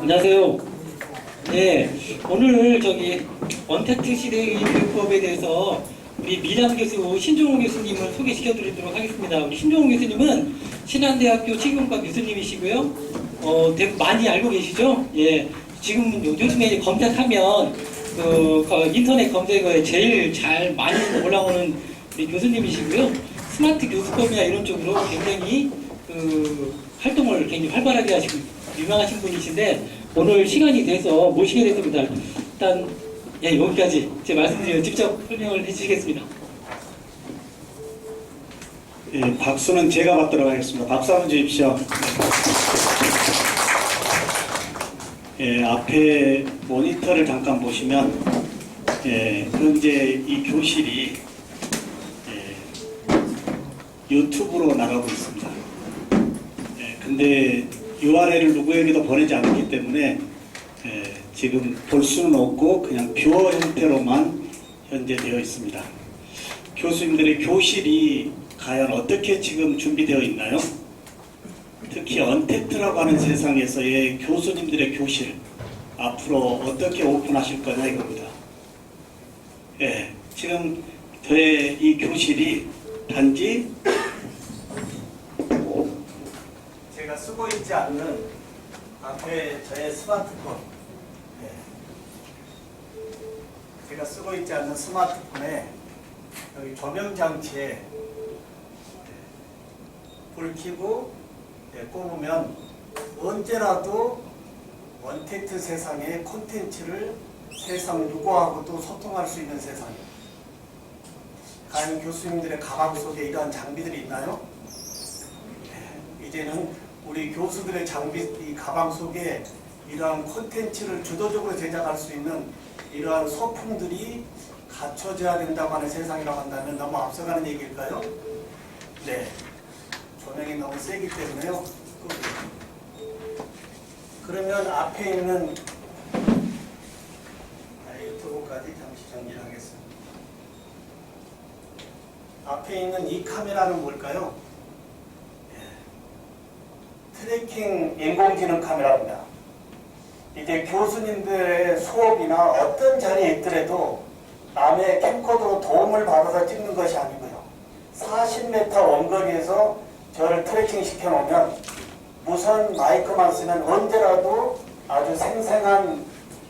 안녕하세요. 네, 오늘 언택트 시대의 교육법에 대해서 우리 미남 교수 신종호 교수님을 소개시켜드리도록 하겠습니다. 우리 신종호 교수님은 신한대학교 치료과 교수님이시고요. 많이 알고 계시죠? 예, 지금 요즘에 검색하면 그 인터넷 검색어에 제일 잘 많이 올라오는 우리 교수님이시고요. 스마트 교수법이나 이런 쪽으로 굉장히 활동을 굉장히 활발하게 하시고 유명하신 분이신데 오늘 시간이 돼서 모시게 됐습니다. 일단 여기까지 제 말씀드리면 직접 설명을 해주시겠습니다. 예, 박수는 제가 받도록 하겠습니다. 박수 한번 주십시오. 예, 앞에 모니터를 잠깐 보시면 현재 이 교실이 유튜브로 나가고 있습니다. 근데 URL을 누구에게도 보내지 않았기 때문에 지금 볼 수는 없고 그냥 뷰어 형태로만 현재 되어 있습니다. 교수님들의 교실이 과연 어떻게 지금 준비되어 있나요? 특히 언택트라고 하는 세상에서의 교수님들의 교실 앞으로 어떻게 오픈하실 거냐 이겁니다. 지금 저의 이 교실이 단지 제가 쓰고 있지 않는 앞에 저의 스마트폰, 제가 쓰고 있지 않는 스마트폰에 여기 조명 장치에 불 켜고 꼽으면 언제라도 언택트 세상의 콘텐츠를 세상 누구하고도 소통할 수 있는 세상이에요. 과연 교수님들의 가방 속에 이러한 장비들이 있나요? 이제는 우리 교수들의 이 가방 속에 이러한 콘텐츠를 주도적으로 제작할 수 있는 이러한 소품들이 갖춰져야 된다고 하는 세상이라고 한다면 너무 앞서가는 얘기일까요? 네. 조명이 너무 세기 때문에요. 그러면 앞에 있는 유튜브까지 잠시 정리를 하겠습니다. 앞에 있는 이 카메라는 뭘까요? 트래킹 인공지능 카메라입니다. 이제 교수님들의 수업이나 어떤 자리에 있더라도 남의 캠코더로 도움을 받아서 찍는 것이 아니고요. 40m 원거리에서 저를 트래킹 시켜놓으면 무선 마이크만 쓰면 언제라도 아주 생생한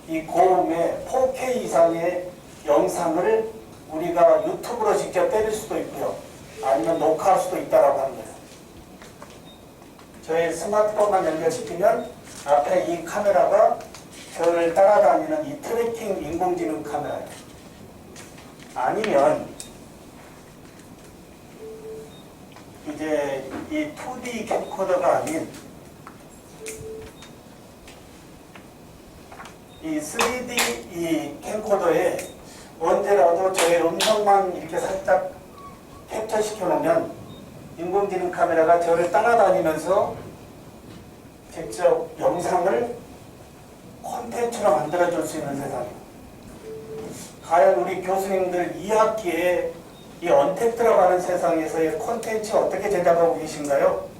이 고음의 4K 이상의 영상을 우리가 유튜브로 직접 때릴 수도 있고요. 아니면 녹화할 수도 있다고 하는 거예요. 저의 스마트폰만 연결시키면 앞에 이 카메라가 저를 따라다니는 이 트래킹 인공지능 카메라예요. 아니면 이제 이 2D 캠코더가 아닌 이 3D 이 캠코더에 언제라도 저의 음성만 이렇게 살짝 캡처시켜 놓으면 인공지능 카메라가 저를 따라다니면서 직접 영상을 콘텐츠로 만들어줄 수 있는 세상이에요. 과연 우리 교수님들 2학기에 이 언택트라고 하는 세상에서의 콘텐츠 어떻게 제작하고 계신가요?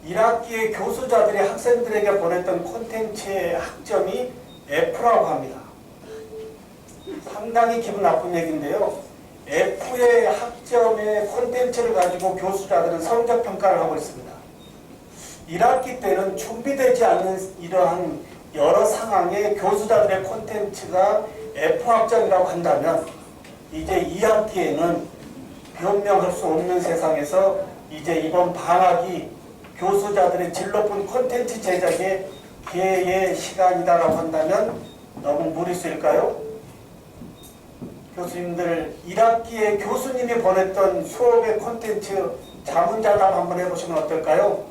1학기에 교수자들이 학생들에게 보냈던 콘텐츠의 학점이 F라고 합니다. 상당히 기분 나쁜 얘기인데요. F의 학점의 콘텐츠를 가지고 교수자들은 성적평가를 하고 있습니다. 1학기 때는 준비되지 않는 이러한 여러 상황에 교수자들의 콘텐츠가 F 학점이라고 한다면 이제 2학기에는 변명할 수 없는 세상에서 이제 이번 방학이 교수자들의 질 높은 콘텐츠 제작의 기회의 시간이다라고 한다면 너무 무리수일까요? 교수님들 1학기에 교수님이 보냈던 수업의 콘텐츠 자문자답 한번 해보시면 어떨까요?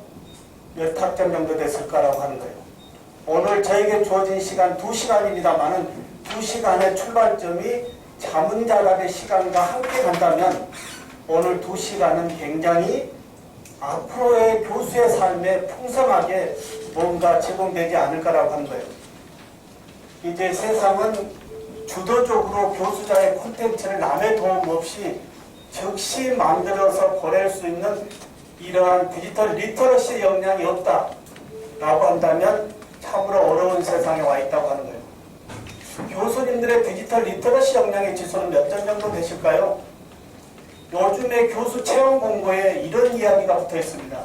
몇 학점 정도 됐을까라고 하는 거예요. 오늘 저에게 주어진 시간 2시간입니다만은 2시간의 출발점이 자문자답의 시간과 함께 간다면 오늘 2시간은 굉장히 앞으로의 교수의 삶에 풍성하게 뭔가 제공되지 않을까라고 하는 거예요. 이제 세상은 주도적으로 교수자의 콘텐츠를 남의 도움 없이 즉시 만들어서 보낼 수 있는 이러한 디지털 리터러시 역량이 없다라고 한다면 참으로 어려운 세상에 와 있다고 하는 거예요. 교수님들의 디지털 리터러시 역량의 지수는 몇 점 정도 되실까요? 요즘에 교수 채용 공고에 이런 이야기가 붙어 있습니다.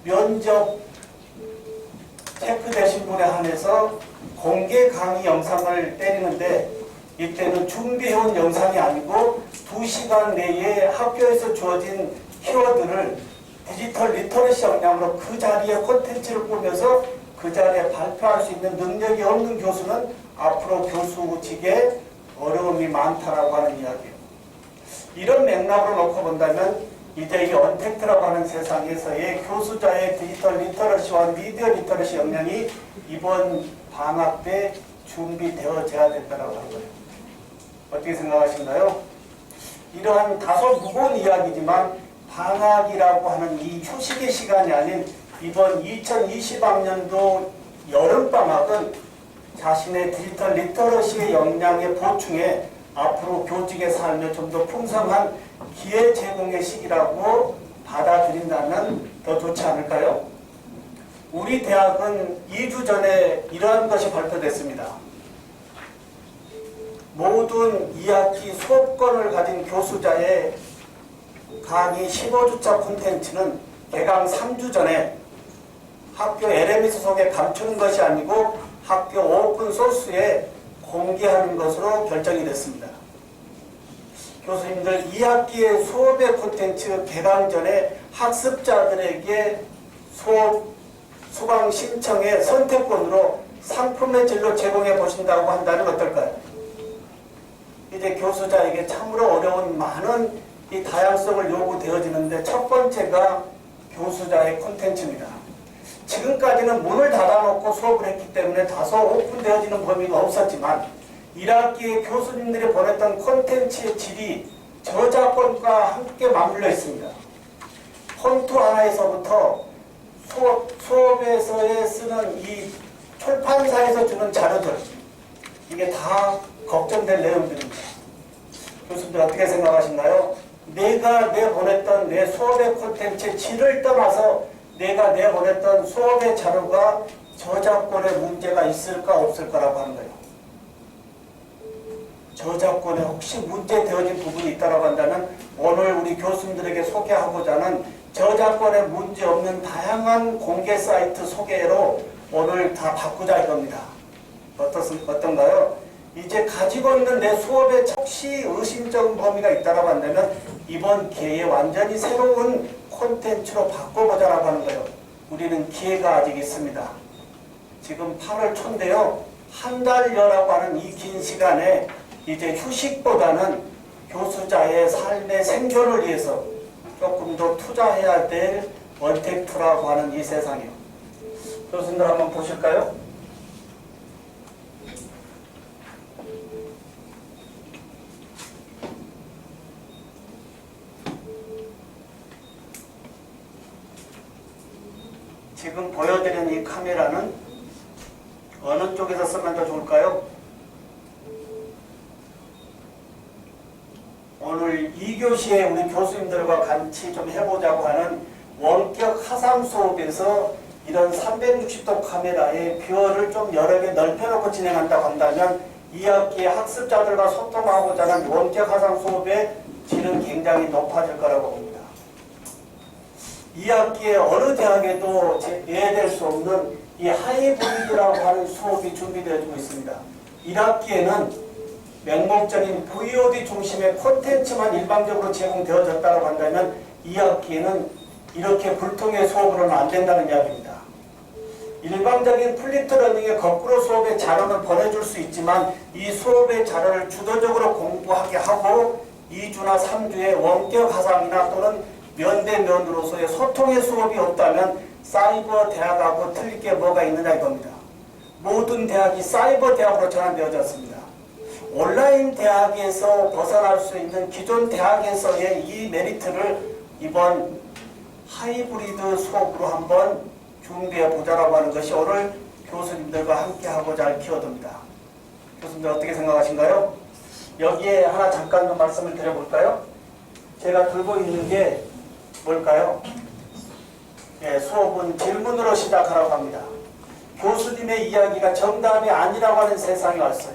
면접 체크되신 분에 한해서 공개 강의 영상을 때리는데 이때는 준비해온 영상이 아니고 2시간 내에 학교에서 주어진 키워드를 디지털 리터러시 역량으로 그 자리에 콘텐츠를 꾸며서 그 자리에 발표할 수 있는 능력이 없는 교수는 앞으로 교수직에 어려움이 많다라고 하는 이야기예요. 이런 맥락으로 놓고 본다면 이제 이 언택트라고 하는 세상에서의 교수자의 디지털 리터러시와 미디어 리터러시 역량이 이번 방학 때 준비되어져야 된다고 하는 거예요. 어떻게 생각하시나요? 이러한 다소 무거운 이야기지만 방학이라고 하는 이 휴식의 시간이 아닌 이번 2020학년도 여름방학은 자신의 디지털 리터러시의 역량의 보충에 앞으로 교직의 삶에 좀 더 풍성한 기회 제공의 시기라고 받아들인다면 더 좋지 않을까요? 우리 대학은 2주 전에 이러한 것이 발표됐습니다. 모든 2학기 수업권을 가진 교수자의 강의 15주차 콘텐츠는 개강 3주 전에 학교 LMS 속에 감추는 것이 아니고 학교 오픈 소스에 공개하는 것으로 결정이 됐습니다. 교수님들 2학기의 수업의 콘텐츠 개강 전에 학습자들에게 수강 신청의 선택권으로 상품의 진로 제공해 보신다고 한다면 어떨까요? 이제 교수자에게 참으로 어려운 많은 이 다양성을 요구되어지는데 첫 번째가 교수자의 콘텐츠입니다. 지금까지는 문을 닫아놓고 수업을 했기 때문에 다소 오픈되어지는 범위가 없었지만 1학기에 교수님들이 보냈던 콘텐츠의 질이 저작권과 함께 맞물려 있습니다. 폰트 하나에서부터 수업에서 쓰는 이 출판사에서 주는 자료들 이게 다 걱정될 내용들입니다. 교수님들 어떻게 생각하시나요? 내가 내보냈던 내 수업의 콘텐츠의 질을 떠나서 내가 내보냈던 수업의 자료가 저작권에 문제가 있을까 없을까라고 하는 거예요. 저작권에 혹시 문제되어진 부분이 있다고 한다면 오늘 우리 교수님들에게 소개하고자 하는 저작권에 문제없는 다양한 공개 사이트 소개로 오늘 다 바꾸자 이겁니다. 어떤가요? 이제 가지고 있는 내 수업에 혹시 의심적 범위가 있다고 한다면 이번 기회에 완전히 새로운 콘텐츠로 바꿔보자라고 하는 거예요. 우리는 기회가 아직 있습니다. 지금 8월 초인데요. 한 달여라고 하는 이 긴 시간에 이제 휴식보다는 교수자의 삶의 생존을 위해서 조금 더 투자해야 될 언택트라고 하는 이 세상이요. 교수님들 한번 보실까요? 지금 보여드리는 이 카메라는 어느 쪽에서 쓰면 더 좋을까요? 오늘 2교시에 우리 교수님들과 같이 좀 해보자고 하는 원격 화상 수업에서 이런 360도 카메라의 뷰어를 좀 여러 개 넓혀놓고 진행한다고 한다면 2학기에 학습자들과 소통하고자 하는 원격 화상 수업의 질은 굉장히 높아질 거라고 봅니다. 2학기에 어느 대학에도 예외될 수 없는 이 하이브리드라고 하는 수업이 준비되어지고 있습니다. 1학기에는 맹목적인 VOD 중심의 콘텐츠만 일방적으로 제공되어졌다고 한다면 2학기에는 이렇게 불통의 수업으로는 안 된다는 이야기입니다. 일방적인 플리트 러닝의 거꾸로 수업의 자료는 보내줄 수 있지만 이 수업의 자료를 주도적으로 공부하게 하고 2주나 3주의 원격 화상이나 또는 면대면으로서의 소통의 수업이 없다면 사이버 대학하고 틀릴 게 뭐가 있느냐 이겁니다. 모든 대학이 사이버 대학으로 전환되어졌습니다. 온라인 대학에서 벗어날 수 있는 기존 대학에서의 이 메리트를 이번 하이브리드 수업으로 한번 준비해 보자라고 하는 것이 오늘 교수님들과 함께 하고자 할 키워드입니다. 교수님들 어떻게 생각하신가요? 여기에 하나 잠깐 좀 말씀을 드려볼까요? 제가 들고 있는 게 뭘까요? 예, 수업은 질문으로 시작하라고 합니다. 교수님의 이야기가 정답이 아니라고 하는 세상이 왔어요.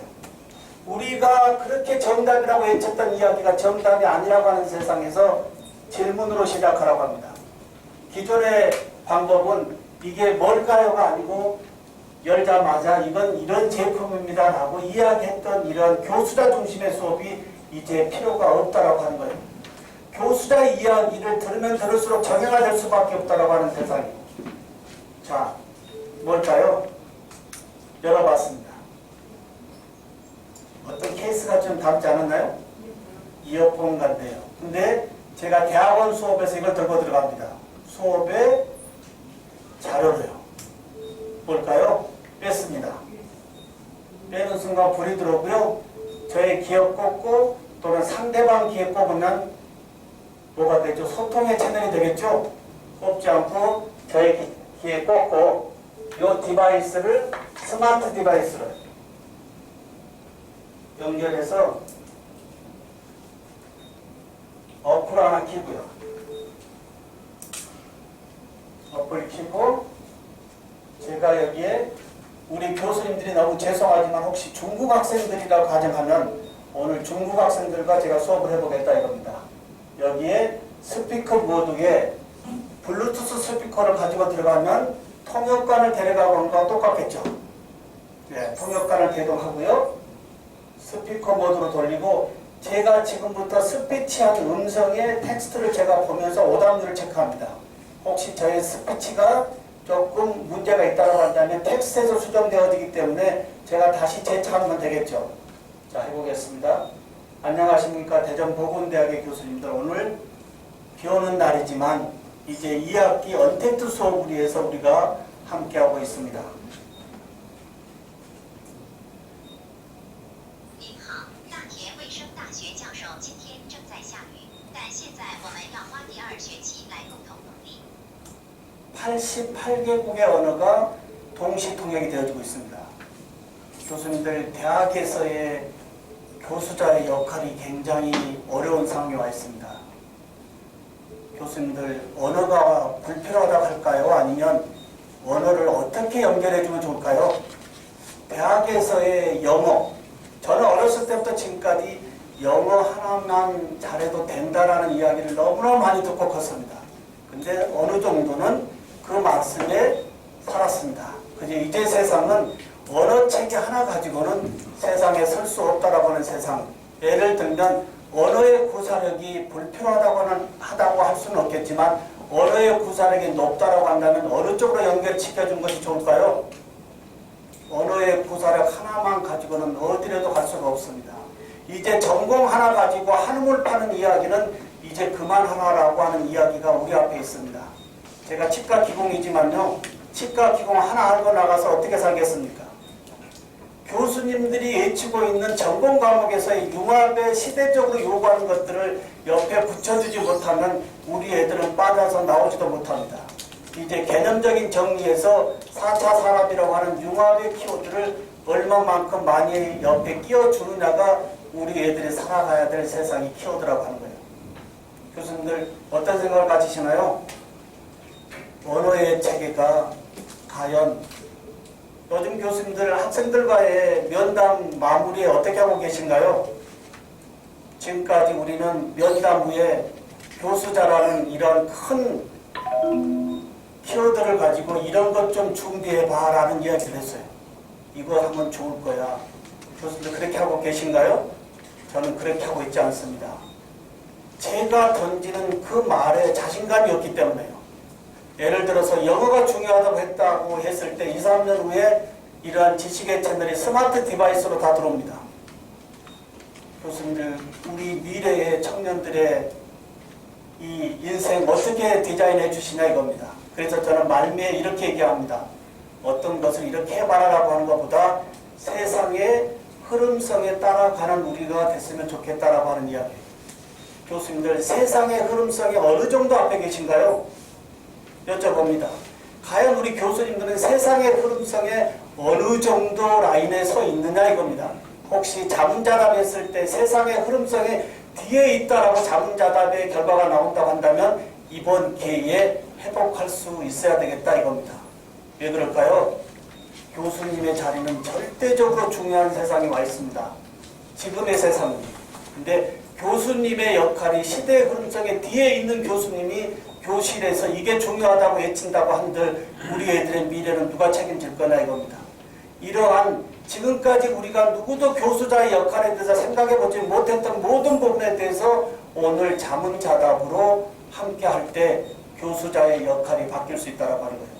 우리가 그렇게 정답이라고 외쳤던 이야기가 정답이 아니라고 하는 세상에서 질문으로 시작하라고 합니다. 기존의 방법은 이게 뭘까요가 아니고 열자마자 이건 이런 제품입니다 라고 이야기했던 이런 교수자 중심의 수업이 이제 필요가 없다라고 하는 거예요. 교수자의 이야기를 들으면 들을수록 정해가 될 수밖에 없다라고 하는 세상이에요. 자, 뭘까요? 열어봤습니다. 어떤 케이스가 좀 닮지 않았나요? 이어폰 같네요. 근데 제가 대학원 수업에서 이걸 들고 들어갑니다. 수업에 자료로요. 뭘까요? 뺐습니다. 빼는 순간 불이 들어오고요. 저의 기억 꽂고 또는 상대방 기억 꽂으면 뭐가 되죠? 소통의 채널이 되겠죠? 꽂지 않고 저의 귀에 꽂고 이 디바이스를 스마트 디바이스로 연결해서 어플 하나 키고요. 어플 키고 제가 여기에 우리 교수님들이 너무 죄송하지만 혹시 중국 학생들이라고 가정하면 오늘 중국 학생들과 제가 수업을 해보겠다 이겁니다. 여기에 스피커 모드에 블루투스 스피커를 가지고 들어가면 통역관을 데려가고 하는 거와 똑같겠죠. 네, 통역관을 개동하고요. 스피커 모드로 돌리고 제가 지금부터 스피치한 음성의 텍스트를 제가 보면서 오답률을 체크합니다. 혹시 저의 스피치가 조금 문제가 있다고 한다면 텍스트에서 수정되어지기 때문에 제가 다시 재차하면 되겠죠. 자, 해보겠습니다. 안녕하십니까. 대전보건대학의 교수님들. 오늘 비오는 날이지만 이제 2학기 언택트 수업을 위해서 우리가 함께하고 있습니다. 您好，大田卫生大学教授，今天正在下雨，但现在我们要花第二学期来共同努力。 88개국의 언어가 동시 통역이 되어지고 있습니다. 교수님들 대학에서의 교수자의 역할이 굉장히 어려운 상황에 와 있습니다. 교수님들 언어가 불필요하다고 할까요? 아니면 언어를 어떻게 연결해주면 좋을까요? 대학에서의 영어, 저는 어렸을 때부터 지금까지 영어 하나만 잘해도 된다라는 이야기를 너무나 많이 듣고 컸습니다. 근데 어느 정도는 그 말씀에 살았습니다. 이제 세상은 언어 체계 하나 가지고는 세상에 설 수 없다라고 하는 세상. 예를 들면 언어의 구사력이 불필요하다고 할 수는 없겠지만 언어의 구사력이 높다라고 한다면 어느 쪽으로 연결시켜준 것이 좋을까요? 언어의 구사력 하나만 가지고는 어디라도 갈 수가 없습니다. 이제 전공 하나 가지고 한우물 파는 이야기는 이제 그만하라고 하는 이야기가 우리 앞에 있습니다. 제가 치과 기공이지만요. 치과 기공 하나 알고 나가서 어떻게 살겠습니까? 교수님들이 외치고 있는 전공 과목에서의 융합에 시대적으로 요구하는 것들을 옆에 붙여주지 못하면 우리 애들은 빠져서 나오지도 못합니다. 이제 개념적인 정리에서 4차 산업이라고 하는 융합의 키워드를 얼마만큼 많이 옆에 끼워주느냐가 우리 애들이 살아가야 될 세상이 키워드라고 하는 거예요. 교수님들 어떤 생각을 가지시나요? 언어의 체계가 과연 요즘 교수님들 학생들과의 면담 마무리에 어떻게 하고 계신가요? 지금까지 우리는 면담 후에 교수자라는 이런 큰 키워드를 가지고 이런 것 좀 준비해봐 라는 이야기를 했어요. 이거 하면 좋을 거야. 교수님들 그렇게 하고 계신가요? 저는 그렇게 하고 있지 않습니다. 제가 던지는 그 말에 자신감이 없기 때문에요. 예를 들어서 영어가 중요하다고 했을 때 2, 3년 후에 이러한 지식의 채널이 스마트 디바이스로 다 들어옵니다. 교수님들, 우리 미래의 청년들의 이 인생 어떻게 디자인해 주시냐 이겁니다. 그래서 저는 말미에 이렇게 얘기합니다. 어떤 것을 이렇게 해봐라라고 하는 것보다 세상의 흐름성에 따라가는 우리가 됐으면 좋겠다라고 하는 이야기. 교수님들, 세상의 흐름성이 어느 정도 앞에 계신가요? 여쭤봅니다. 과연 우리 교수님들은 세상의 흐름성에 어느 정도 라인에 서 있느냐 이겁니다. 혹시 자문자답 했을 때 세상의 흐름성에 뒤에 있다라고 자문자답의 결과가 나온다고 한다면 이번 기회에 회복할 수 있어야 되겠다 이겁니다. 왜 그럴까요? 교수님의 자리는 절대적으로 중요한 세상에 와 있습니다. 지금의 세상이. 근데 교수님의 역할이 시대의 흐름속에 뒤에 있는 교수님이 교실에서 이게 중요하다고 외친다고 한들 우리 애들의 미래는 누가 책임질 거나 이겁니다. 이러한 지금까지 우리가 누구도 교수자의 역할에 대해서 생각해보지 못했던 모든 부분에 대해서 오늘 자문자답으로 함께 할 때 교수자의 역할이 바뀔 수 있다고 하는 거예요.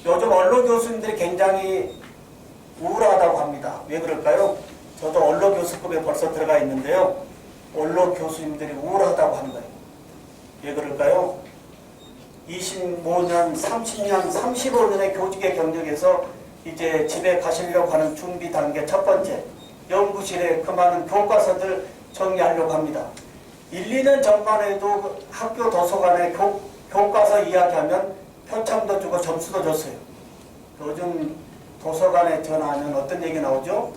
요즘 언론 교수님들이 굉장히 우울하다고 합니다. 왜 그럴까요? 저도 언론 교수급에 벌써 들어가 있는데요. 언론 교수님들이 우울하다고 하는 거예요. 왜 그럴까요? 25년, 30년, 35년의 교직의 경력에서 이제 집에 가시려고 하는 준비 단계 첫 번째, 연구실에 그 많은 교과서들 정리하려고 합니다. 1, 2년 전만 해도 학교 도서관에 교과서 이야기하면 표창도 주고 점수도 줬어요. 요즘 도서관에 전화하면 어떤 얘기 나오죠?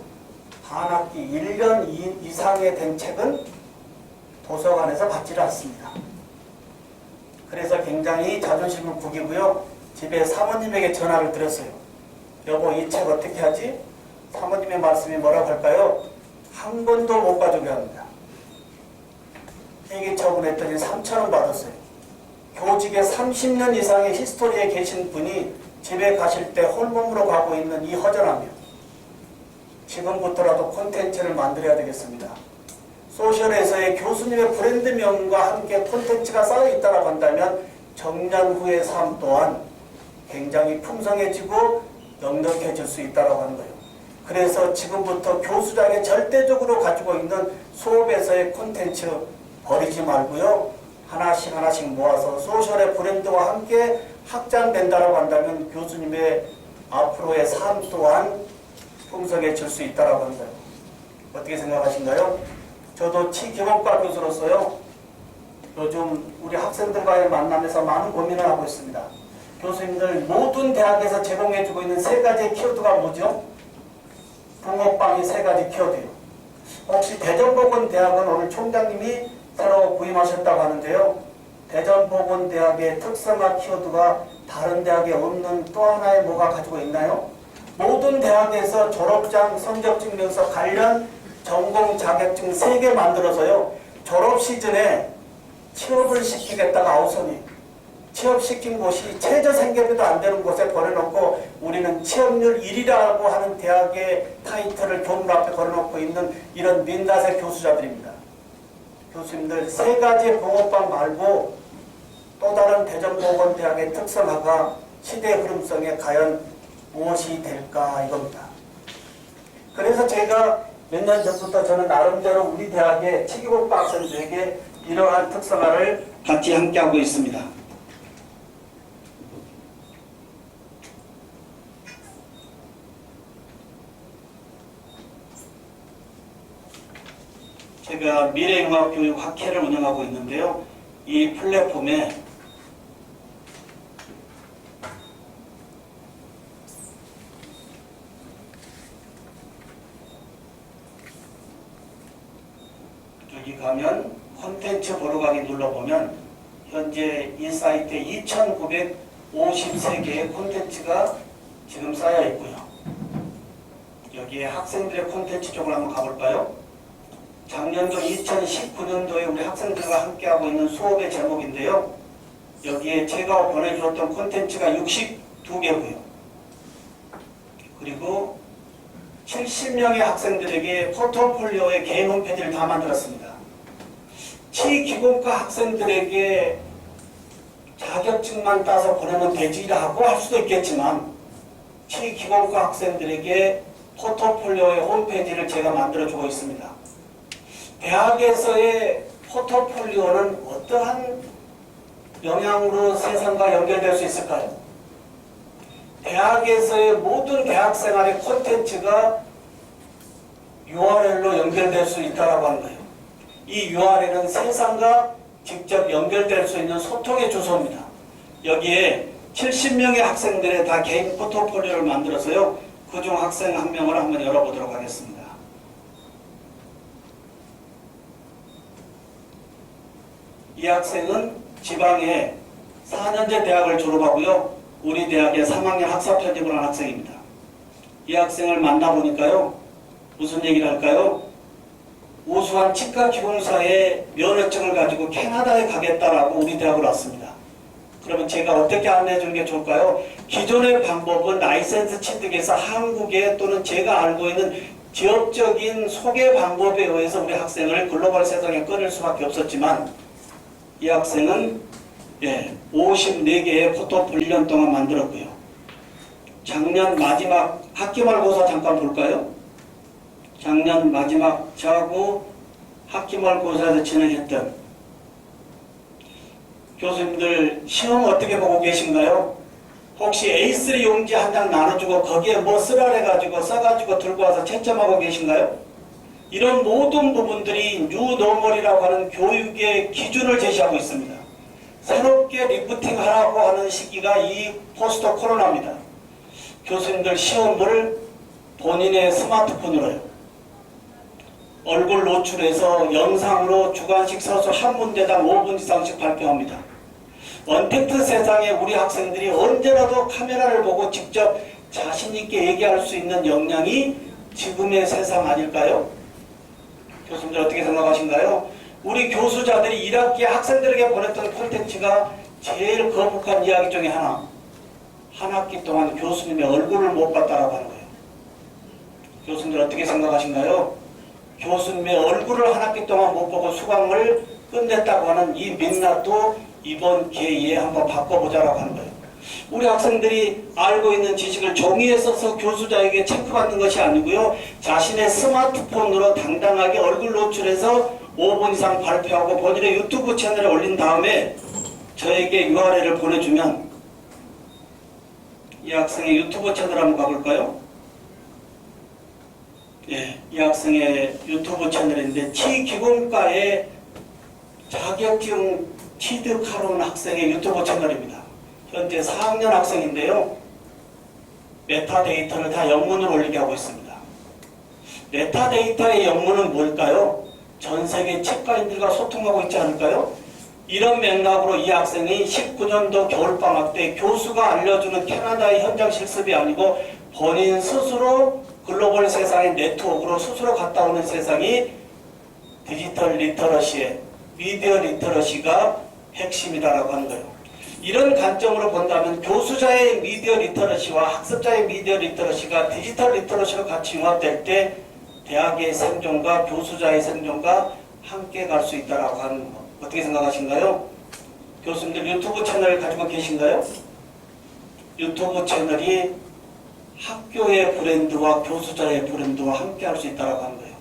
한 학기 1년 이상에 된 책은 도서관에서 받지를 않습니다. 그래서 굉장히 자존심은 구기고요. 집에 사모님에게 전화를 드렸어요. 여보, 이 책 어떻게 하지? 사모님의 말씀이 뭐라고 할까요? 한 권도 못 가져오게 합니다. 회계 처분했더니 3,000원 받았어요. 교직에 30년 이상의 히스토리에 계신 분이 집에 가실 때 홀몸으로 가고 있는 이 허전함이요. 지금부터라도 콘텐츠를 만들어야 되겠습니다. 소셜에서의 교수님의 브랜드명과 함께 콘텐츠가 쌓여 있다고 한다면 정년 후의 삶 또한 굉장히 풍성해지고 넉넉해질 수 있다고 하는 거예요. 그래서 지금부터 교수장에 절대적으로 가지고 있는 수업에서의 콘텐츠 버리지 말고요. 하나씩 하나씩 모아서 소셜의 브랜드와 함께 확장된다고 한다면 교수님의 앞으로의 삶 또한 풍성해질 수 있다고 합니다. 어떻게 생각하신가요? 저도 치기본과 교수로서요. 요즘 우리 학생들과의 만남에서 많은 고민을 하고 있습니다. 교수님들 모든 대학에서 제공해주고 있는 세 가지의 키워드가 뭐죠? 붕어빵이 세 가지 키워드예요. 혹시 대전보건대학은 오늘 총장님이 새로 부임하셨다고 하는데요. 대전보건대학의 특성화 키워드가 다른 대학에 없는 또 하나의 뭐가 가지고 있나요? 모든 대학에서 졸업장, 성적증명서, 관련 전공 자격증 3개 만들어서요. 졸업 시즌에 취업을 시키겠다가 아우성이 취업시킨 곳이 최저 생계비도 안 되는 곳에 걸어놓고 우리는 취업률 1위라고 하는 대학의 타이틀을 교문 앞에 걸어놓고 있는 이런 민낯의 교수자들입니다. 교수님들 세 가지의 붕어빵 말고 또 다른 대전보건대학의 특성화가 시대 흐름성에 과연 무엇이 될까 이겁니다. 그래서 제가 몇 년 전부터 저는 나름대로 우리 대학의 치기본과 학생들에게 이러한 특성화를 같이 함께하고 있습니다. 제가 미래융합교육학회를 운영하고 있는데요. 이 플랫폼에 여기 가면 콘텐츠 보러 가기 눌러보면 현재 이 사이트에 2,953개의 콘텐츠가 지금 쌓여 있고요. 여기에 학생들의 콘텐츠 쪽으로 한번 가볼까요? 작년도 2019년도에 우리 학생들과 함께하고 있는 수업의 제목인데요. 여기에 제가 보내주었던 콘텐츠가 62개고요. 그리고 70명의 학생들에게 포트폴리오의 개인 홈페이지를 다 만들었습니다. 치기본과 학생들에게 자격증만 따서 보내면 되지라고 할 수도 있겠지만 치기본과 학생들에게 포트폴리오의 홈페이지를 제가 만들어주고 있습니다. 대학에서의 포트폴리오는 어떠한 영향으로 세상과 연결될 수 있을까요? 대학에서의 모든 대학생활의 콘텐츠가 URL로 연결될 수 있다고 하는 거예요. 이 URL은 세상과 직접 연결될 수 있는 소통의 주소입니다. 여기에 70명의 학생들의 다 개인 포트폴리오를 만들어서요. 그중 학생 한 명을 한번 열어보도록 하겠습니다. 이 학생은 지방에 4년제 대학을 졸업하고요. 우리 대학의 3학년 학사 편입을 한 학생입니다. 이 학생을 만나보니까요. 무슨 얘기를 할까요? 우수한 치과 기공사의 면허증을 가지고 캐나다에 가겠다라고 우리 대학을 왔습니다. 그러면 제가 어떻게 안내해 주는 게 좋을까요? 기존의 방법은 라이센스 취득에서 한국에 또는 제가 알고 있는 지역적인 소개 방법에 의해서 우리 학생을 글로벌 세상에 꺼낼 수밖에 없었지만 이 학생은 54개의 포토폴 1년 동안 만들었고요. 작년 마지막 학기 말고사 잠깐 볼까요? 작년 마지막 저하고 학기 말고사에서 진행했던 교수님들 시험 어떻게 보고 계신가요? 혹시 A3 용지 한 장 나눠주고 거기에 뭐 쓰라래가지고 써가지고 들고 와서 채점하고 계신가요? 이런 모든 부분들이 뉴노멀이라고 하는 교육의 기준을 제시하고 있습니다. 새롭게 리프팅 하라고 하는 시기가 이 포스트 코로나입니다. 교수님들 시험을 본인의 스마트폰으로요. 얼굴 노출해서 영상으로 주관식 서술 한 문제당 5분 이상씩 발표합니다. 언택트 세상에 우리 학생들이 언제라도 카메라를 보고 직접 자신있게 얘기할 수 있는 역량이 지금의 세상 아닐까요? 교수님들 어떻게 생각하신가요? 우리 교수자들이 1학기에 학생들에게 보냈던 콘텐츠가 제일 거북한 이야기 중에 하나. 한 학기 동안 교수님의 얼굴을 못 봤다라고 하는 거예요. 교수님들 어떻게 생각하신가요? 교수님의 얼굴을 한 학기 동안 못 보고 수강을 끝냈다고 하는 이 맥락도 이번 기회에 한번 바꿔보자라고 하는 거예요. 우리 학생들이 알고 있는 지식을 종이에 써서 교수자에게 체크받는 것이 아니고요. 자신의 스마트폰으로 당당하게 얼굴 노출해서 5분 이상 발표하고 본인의 유튜브 채널에 올린 다음에 저에게 URL을 보내주면 이 학생의 유튜브 채널 한번 가볼까요? 이 학생의 유튜브 채널인데 치기공과의 자격증 취득하러 온 학생의 유튜브 채널입니다. 현재 4학년 학생인데요. 메타데이터를 다 영문으로 올리게 하고 있습니다. 메타데이터의 영문은 뭘까요? 전 세계 치과인들과 소통하고 있지 않을까요? 이런 맥락으로 이 학생이 19년도 겨울방학 때 교수가 알려주는 캐나다의 현장 실습이 아니고 본인 스스로 글로벌 세상의 네트워크로 스스로 갔다 오는 세상이 디지털 리터러시의 미디어 리터러시가 핵심이다라고 하는 거예요. 이런 관점으로 본다면 교수자의 미디어 리터러시와 학습자의 미디어 리터러시가 디지털 리터러시로 같이 융합될 때 대학의 생존과 교수자의 생존과 함께 갈 수 있다라고 하는 거. 어떻게 생각하신가요? 교수님들 유튜브 채널 가지고 계신가요? 유튜브 채널이 학교의 브랜드와 교수자의 브랜드와 함께 할 수 있다라고 하는 거예요.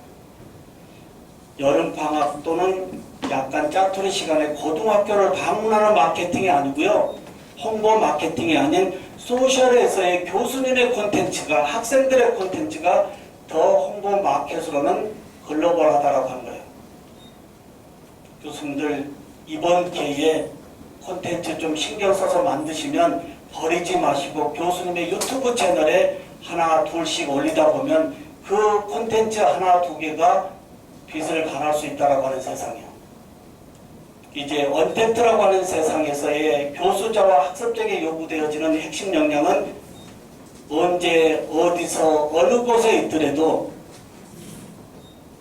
여름방학 또는 약간 짜투리 시간에 고등학교를 방문하는 마케팅이 아니고요. 홍보 마케팅이 아닌 소셜에서의 교수님의 콘텐츠가 학생들의 콘텐츠가 더 홍보 마켓으로는 글로벌하다라고 하는 거예요. 교수님들 이번 기회에 콘텐츠 좀 신경 써서 만드시면 버리지 마시고 교수님의 유튜브 채널에 하나 둘씩 올리다 보면 그 콘텐츠 하나 두 개가 빛을 발할 수 있다라고 하는 세상이에요. 이제 언택트라고 하는 세상에서의 교수자와 학습자에게 요구되어지는 핵심 역량은 언제 어디서 어느 곳에 있더라도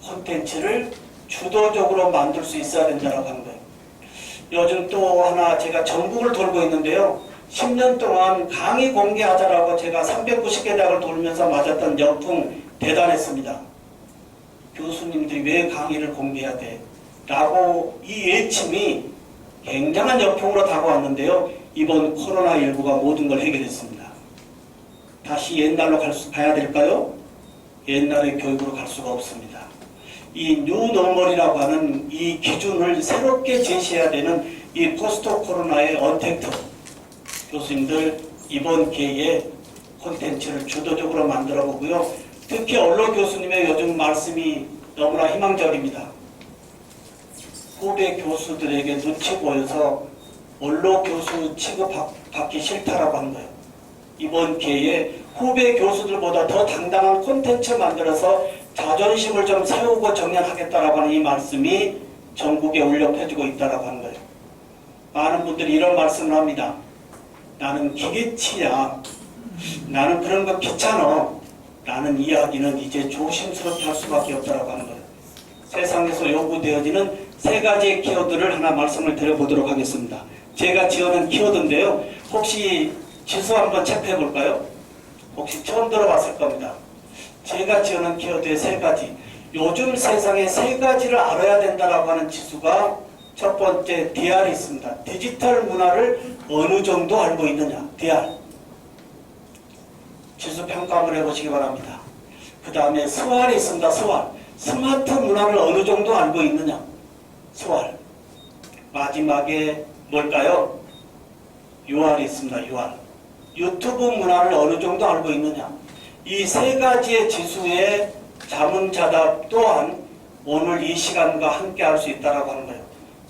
콘텐츠를 주도적으로 만들 수 있어야 된다고 하는 거예요. 요즘 또 하나 제가 전국을 돌고 있는데요. 10년 동안 강의 공개하자라고 제가 390개 대학을 돌면서 맞았던 역풍 대단했습니다. 교수님들이 왜 강의를 공개해야 돼? 라고 이 외침이 굉장한 역풍으로 다가왔는데요. 이번 코로나19가 모든 걸 해결했습니다. 다시 옛날로 가야 될까요? 옛날의 교육으로 갈 수가 없습니다. 이 뉴노멀이라고 하는 이 기준을 새롭게 제시해야 되는 이 포스트 코로나의 언택트 교수님들 이번 기회에 콘텐츠를 주도적으로 만들어 보고요. 특히 언론 교수님의 요즘 말씀이 너무나 희망적입니다. 후배 교수들에게 눈치 보여서 언론 교수 취급받기 싫다라고 하는 거예요. 이번 기회에 후배 교수들보다 더 당당한 콘텐츠 만들어서 자존심을 좀 세우고 정연하겠다라고 하는 이 말씀이 전국에 울려 퍼지고 있다라고 하는 거예요. 많은 분들이 이런 말씀을 합니다. 나는 기계치야. 나는 그런 거 귀찮아. 라는 이야기는 이제 조심스럽게 할 수밖에 없다고 하는 거예요. 세상에서 요구되어지는 세 가지의 키워드를 하나 말씀을 드려보도록 하겠습니다. 제가 지어낸 키워드인데요. 혹시 지수 한번 체크해 볼까요? 혹시 처음 들어봤을 겁니다. 제가 지어낸 키워드의 세 가지. 요즘 세상에 세 가지를 알아야 된다라고 하는 지수가 첫 번째 DR이 있습니다. 디지털 문화를 어느 정도 알고 있느냐. DR. 지수 평가 한번 해보시기 바랍니다. 그 다음에 SWAR이 있습니다. SWAR. 스마트 문화를 어느 정도 알고 있느냐. SWAR. 마지막에 뭘까요? UR이 있습니다. UR. 유튜브 문화를 어느 정도 알고 있느냐. 이 세 가지의 지수의 자문자답 또한 오늘 이 시간과 함께 할 수 있다고 하는 거예요.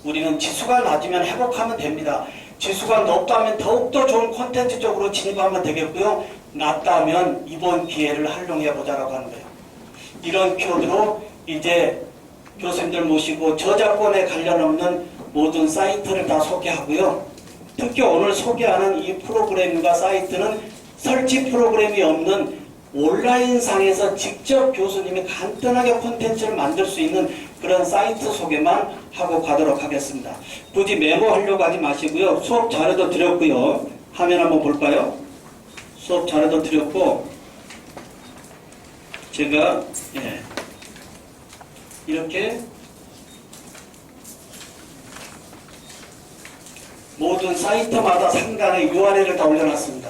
우리는 지수가 낮으면 회복하면 됩니다. 지수가 높다면 더욱더 좋은 콘텐츠 쪽으로 진입하면 되겠고요. 낮다면 이번 기회를 활용해 보자라고 하는 거예요. 이런 키워드로 이제 교수님들 모시고 저작권에 관련 없는 모든 사이트를 다 소개하고요. 특히 오늘 소개하는 이 프로그램과 사이트는 설치 프로그램이 없는 온라인상에서 직접 교수님이 간단하게 콘텐츠를 만들 수 있는 그런 사이트 소개만 하고 가도록 하겠습니다. 굳이 메모하려고 하지 마시고요. 수업 자료도 드렸고요. 화면 한번 볼까요? 수업 자료도 드렸고 제가 이렇게 모든 사이트마다 상단에 URL을 다 올려놨습니다.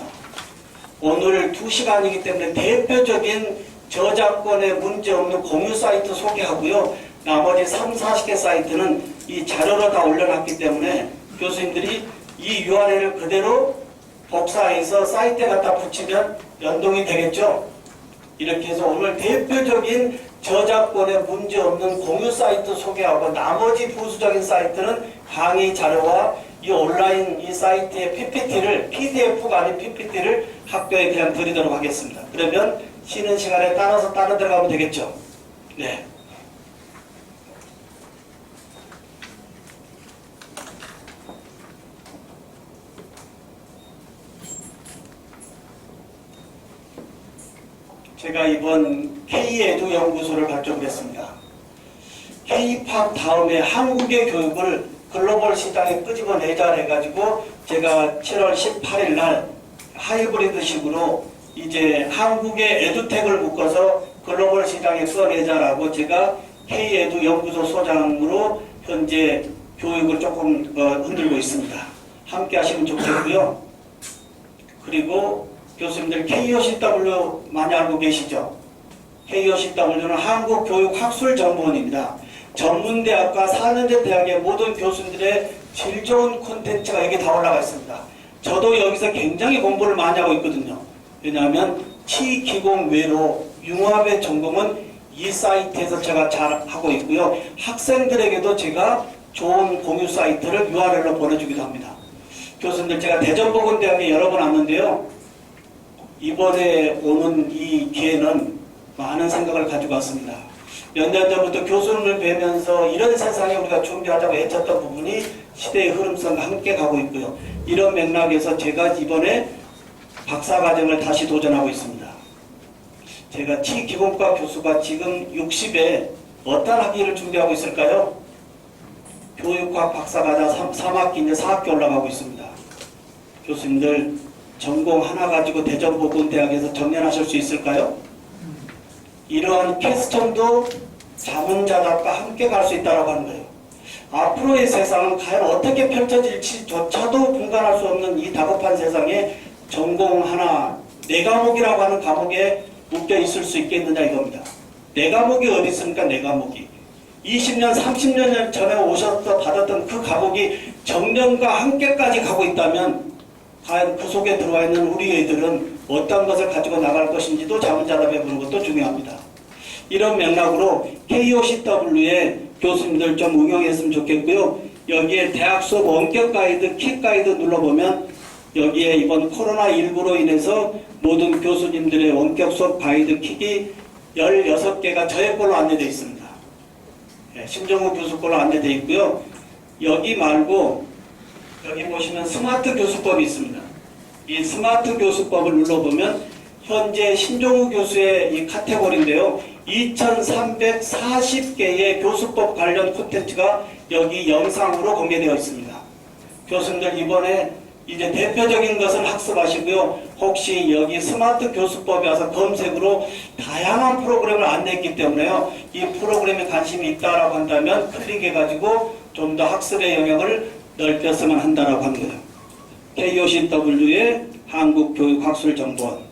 오늘 2시간이기 때문에 대표적인 저작권에 문제없는 공유 사이트 소개하고요. 나머지 3, 40개 사이트는 이 자료로 다 올려놨기 때문에 교수님들이 이 URL을 그대로 복사해서 사이트에 갖다 붙이면 연동이 되겠죠. 이렇게 해서 오늘 대표적인 저작권에 문제없는 공유 사이트 소개하고 나머지 부수적인 사이트는 강의 자료와 이 온라인 이 사이트의 PPT를 PDF가 아닌 PPT를 학교에 그냥 드리도록 하겠습니다. 그러면 쉬는 시간에 따라서 따로 들어가면 되겠죠. 네. 제가 이번 K에듀 연구소를 발족했습니다. K-팝 다음에 한국의 교육을 글로벌 시장에 끄집어내자 해가지고 제가 7월 18일 날 하이브리드식으로 이제 한국의 에듀텍을 묶어서 글로벌 시장에 써내자라고 제가 K에듀 연구소 소장으로 현재 교육을 조금 흔들고 있습니다. 함께 하시면 좋겠고요. 그리고 교수님들 KOCW 많이 알고 계시죠? KOCW는 한국교육학술정보원입니다. 전문대학과 4년제 대학의 모든 교수님들의 질 좋은 콘텐츠가 여기 다 올라가 있습니다. 저도 여기서 굉장히 공부를 많이 하고 있거든요. 왜냐하면 치기공 외로 융합의 전공은 이 사이트에서 제가 잘 하고 있고요. 학생들에게도 제가 좋은 공유 사이트를 URL로 보내주기도 합니다. 교수님들 제가 대전보건대학에 여러 번 왔는데요. 이번에 오는 이 기회는 많은 생각을 가지고 왔습니다. 몇 년 전부터 교수님을 뵈면서 이런 세상에 우리가 준비하자고 애썼던 부분이 시대의 흐름성과 함께 가고 있고요. 이런 맥락에서 제가 이번에 박사과정을 다시 도전하고 있습니다. 제가 치기공과 교수가 지금 60에 어떤 학위를 준비하고 있을까요? 교육학 박사과정 3학기 이제 4학기 올라가고 있습니다. 교수님들 전공 하나 가지고 대전보건대학에서 정년하실 수 있을까요? 이러한 퀘스천도 자문자답과 함께 갈 수 있다고 하는 거예요. 앞으로의 세상은 과연 어떻게 펼쳐질지조차도 분간할 수 없는 이 다급한 세상에 전공 하나, 4과목이라고 하는 과목에 묶여 있을 수 있겠느냐 이겁니다. 4과목이 어디 있습니까? 4과목이. 20년, 30년 전에 오셔서 받았던 그 과목이 정년과 함께까지 가고 있다면 과연 그 속에 들어와 있는 우리 애들은 어떤 것을 가지고 나갈 것인지도 자문자답해 보는 것도 중요합니다. 이런 맥락으로 KOCW에 교수님들 좀 응용했으면 좋겠고요. 여기에 대학 수업 원격 가이드, 킥 가이드 눌러보면 여기에 이번 코로나19로 인해서 모든 교수님들의 원격 수업 가이드 킥이 16개가 저의 걸로 안내되어 있습니다. 신정우 교수 걸로 안내되어 있고요. 여기 말고 여기 보시면 스마트 교수법이 있습니다. 이 스마트 교수법을 눌러보면 현재 신종우 교수의 이 카테고리인데요. 2340개의 교수법 관련 콘텐츠가 여기 영상으로 공개되어 있습니다. 교수님들 이번에 이제 대표적인 것을 학습하시고요. 혹시 여기 스마트 교수법에 와서 검색으로 다양한 프로그램을 안냈기 때문에요. 이 프로그램에 관심이 있다라고 한다면 클릭해가지고 좀 더 학습의 영역을 넓혔으면 한다라고 하는 거예요. KOCW의 한국교육학술정보원.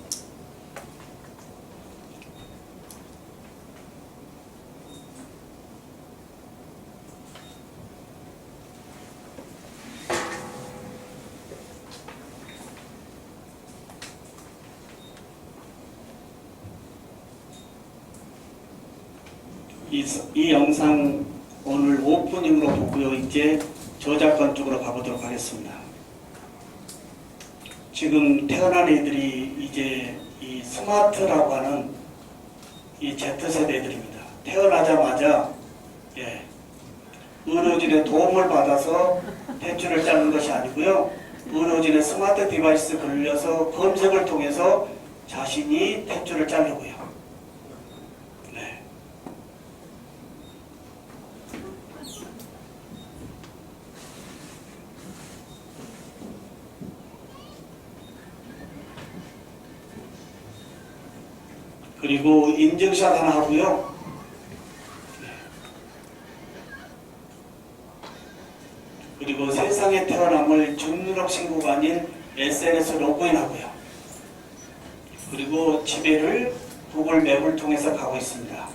이 영상 오늘 오프닝으로 보고요. 이제 저작권 쪽으로 가보도록 하겠습니다. 지금 태어난 애들이 이제 이 스마트라고 하는 이 Z세대 애들입니다. 태어나자마자 의료진의 도움을 받아서 탯줄을 자르는 것이 아니고요. 의료진의 스마트 디바이스 걸려서 검색을 통해서 자신이 탯줄을 자르고요. 그리고 인증샷 하나 하고요. 그리고 세상에 태어남을 주민등록 신고가 아닌 SNS 로그인하고요. 그리고 집에를 구글 맵을 통해서 가고 있습니다.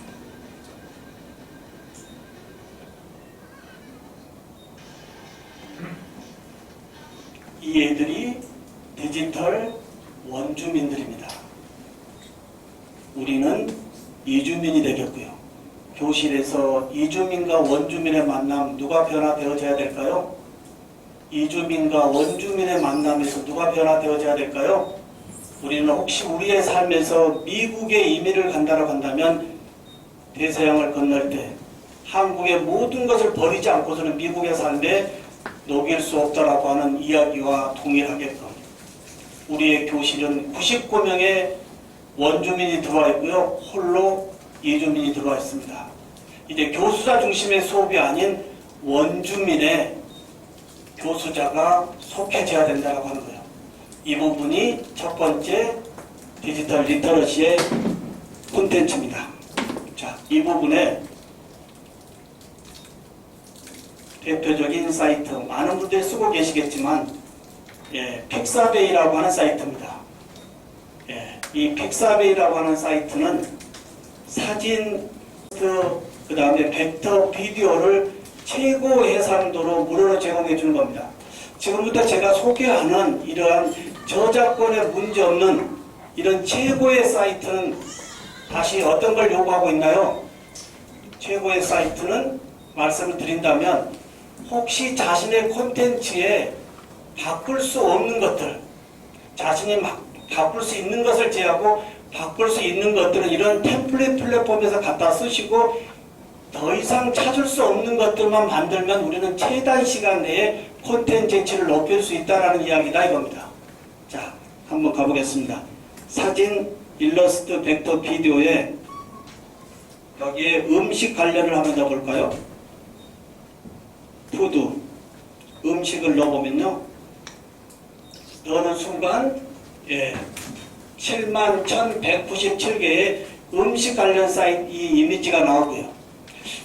이 애들이 디지털 원주민들입니다. 우리는 이주민이 되겠고요. 교실에서 이주민과 원주민의 만남 누가 변화되어져야 될까요? 이주민과 원주민의 만남에서 누가 변화되어져야 될까요? 우리는 혹시 우리의 삶에서 미국에 이민을 간다고 한다면 대서양을 건널 때 한국의 모든 것을 버리지 않고서는 미국의 삶에 녹일 수 없다라고 하는 이야기와 동일하게끔 우리의 교실은 99명의 원주민이 들어와 있고요. 홀로 이주민이 들어와 있습니다. 이제 교수자 중심의 수업이 아닌 원주민의 교수자가 속해져야 된다고 하는 거예요. 이 부분이 첫 번째 디지털 리터러시의 콘텐츠입니다. 자, 이 부분에 대표적인 사이트, 많은 분들이 쓰고 계시겠지만 픽사베이라고 하는 사이트입니다. 이 픽사베이라고 하는 사이트는 사진, 그 다음에 벡터 비디오를 최고 해상도로 무료로 제공해 주는 겁니다. 지금부터 제가 소개하는 이러한 저작권에 문제없는 이런 최고의 사이트는 다시 어떤 걸 요구하고 있나요? 최고의 사이트는 말씀을 드린다면 혹시 자신의 콘텐츠에 바꿀 수 없는 것들, 자신이 바꿀 수 있는 것을 제하고 바꿀 수 있는 것들은 이런 템플릿 플랫폼에서 갖다 쓰시고 더 이상 찾을 수 없는 것들만 만들면 우리는 최단 시간 내에 콘텐츠 가치를 높일 수 있다는 이야기다 이겁니다. 자, 한번 가보겠습니다. 사진, 일러스트, 벡터, 비디오에 여기에 음식 관련을 한번 넣어볼까요? 푸드, 음식을 넣어보면요. 넣는 순간 71,197개의 음식 관련 사이트 이 이미지가 나오고요.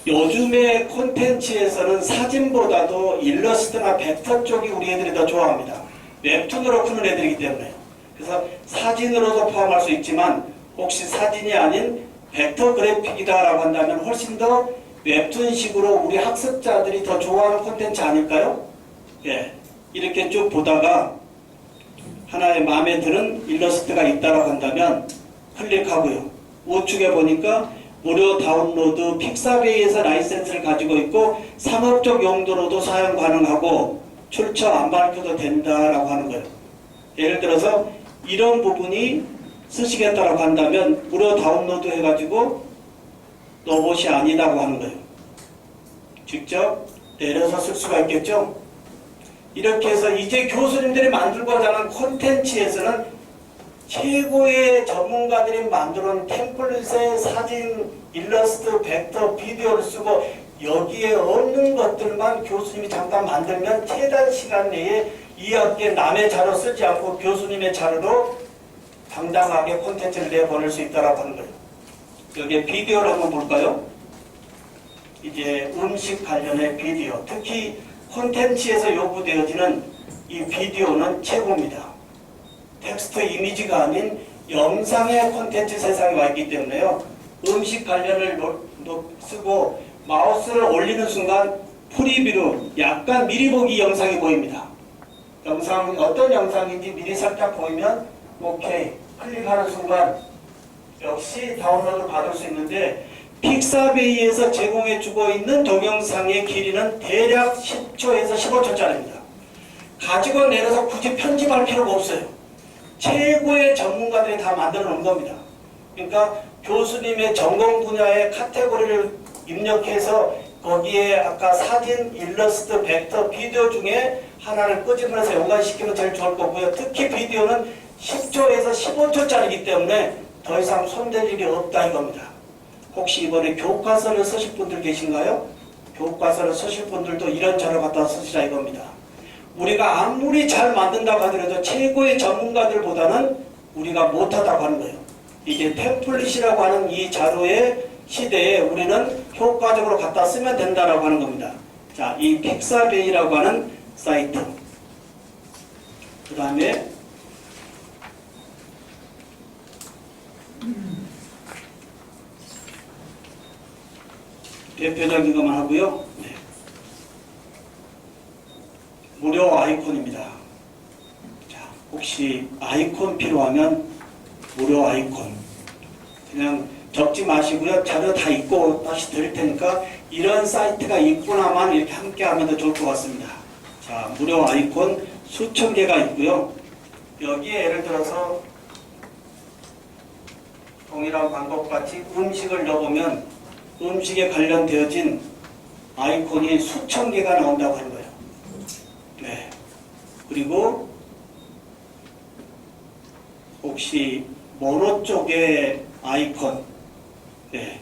요즘의 콘텐츠에서는 사진보다도 일러스트나 벡터 쪽이 우리 애들이 더 좋아합니다. 웹툰으로 푸는 애들이기 때문에. 그래서 사진으로도 포함할 수 있지만 혹시 사진이 아닌 벡터 그래픽이다라고 한다면 훨씬 더 웹툰식으로 우리 학습자들이 더 좋아하는 콘텐츠 아닐까요? 이렇게 쭉 보다가 하나의 마음에 드는 일러스트가 있다라고 한다면 클릭하고요. 우측에 보니까 무료 다운로드 픽사베이에서 라이센스를 가지고 있고 상업적 용도로도 사용 가능하고 출처 안 밝혀도 된다라고 하는 거예요. 예를 들어서 이런 부분이 쓰시겠다라고 한다면 무료 다운로드 해가지고 로봇이 아니다고 하는 거예요. 직접 내려서 쓸 수가 있겠죠. 이렇게 해서 이제 교수님들이 만들고자 하는 콘텐츠에서는 최고의 전문가들이 만들어낸 템플릿의 사진, 일러스트, 벡터, 비디오를 쓰고 여기에 없는 것들만 교수님이 잠깐 만들면 최단 시간 내에 2학기에 남의 자료 쓰지 않고 교수님의 자료로 당당하게 콘텐츠를 내보낼 수 있다고 하는 거예요. 여기에 비디오를 한번 볼까요? 이제 음식 관련의 비디오, 특히 콘텐츠에서 요구되어지는 이 비디오는 최고입니다. 텍스트 이미지가 아닌 영상의 콘텐츠 세상에 와 있기 때문에요. 음식 관련을 쓰고 마우스를 올리는 순간 프리뷰로 약간 미리 보기 영상이 보입니다. 영상 어떤 영상인지 미리 살짝 보이면 오케이 클릭하는 순간 역시 다운로드 받을 수 있는데 픽사베이에서 제공해 주고 있는 동영상의 길이는 대략 10초에서 15초짜리입니다. 가지고 내려서 굳이 편집할 필요가 없어요. 최고의 전문가들이 다 만들어 놓은 겁니다. 그러니까 교수님의 전공 분야의 카테고리를 입력해서 거기에 아까 사진, 일러스트, 벡터, 비디오 중에 하나를 끄집어내서 연관시키면 제일 좋을 거고요. 특히 비디오는 10초에서 15초짜리이기 때문에 더 이상 손댈 일이 없다 이겁니다. 혹시 이번에 교과서를 쓰실 분들 계신가요? 교과서를 쓰실 분들도 이런 자료 갖다 쓰시라 이겁니다. 우리가 아무리 잘 만든다고 하더라도 최고의 전문가들보다는 우리가 못하다고 하는 거예요. 이제 템플릿이라고 하는 이 자료의 시대에 우리는 효과적으로 갖다 쓰면 된다라고 하는 겁니다. 자, 이 픽사베이라고 하는 사이트. 그 다음에 대표적인 것만 하고요. 네. 무료 아이콘입니다. 자, 혹시 아이콘 필요하면 무료 아이콘 그냥 적지 마시고요. 자료 다 읽고 다시 드릴 테니까 이런 사이트가 있구나만 이렇게 함께 하면 더 좋을 것 같습니다. 자, 무료 아이콘 수천 개가 있고요. 여기에 예를 들어서 동일한 방법같이 음식을 넣어보면 음식에 관련되어진 아이콘이 수천 개가 나온다고 하는 거예요. 네. 그리고 혹시 모노 쪽의 아이콘, 네.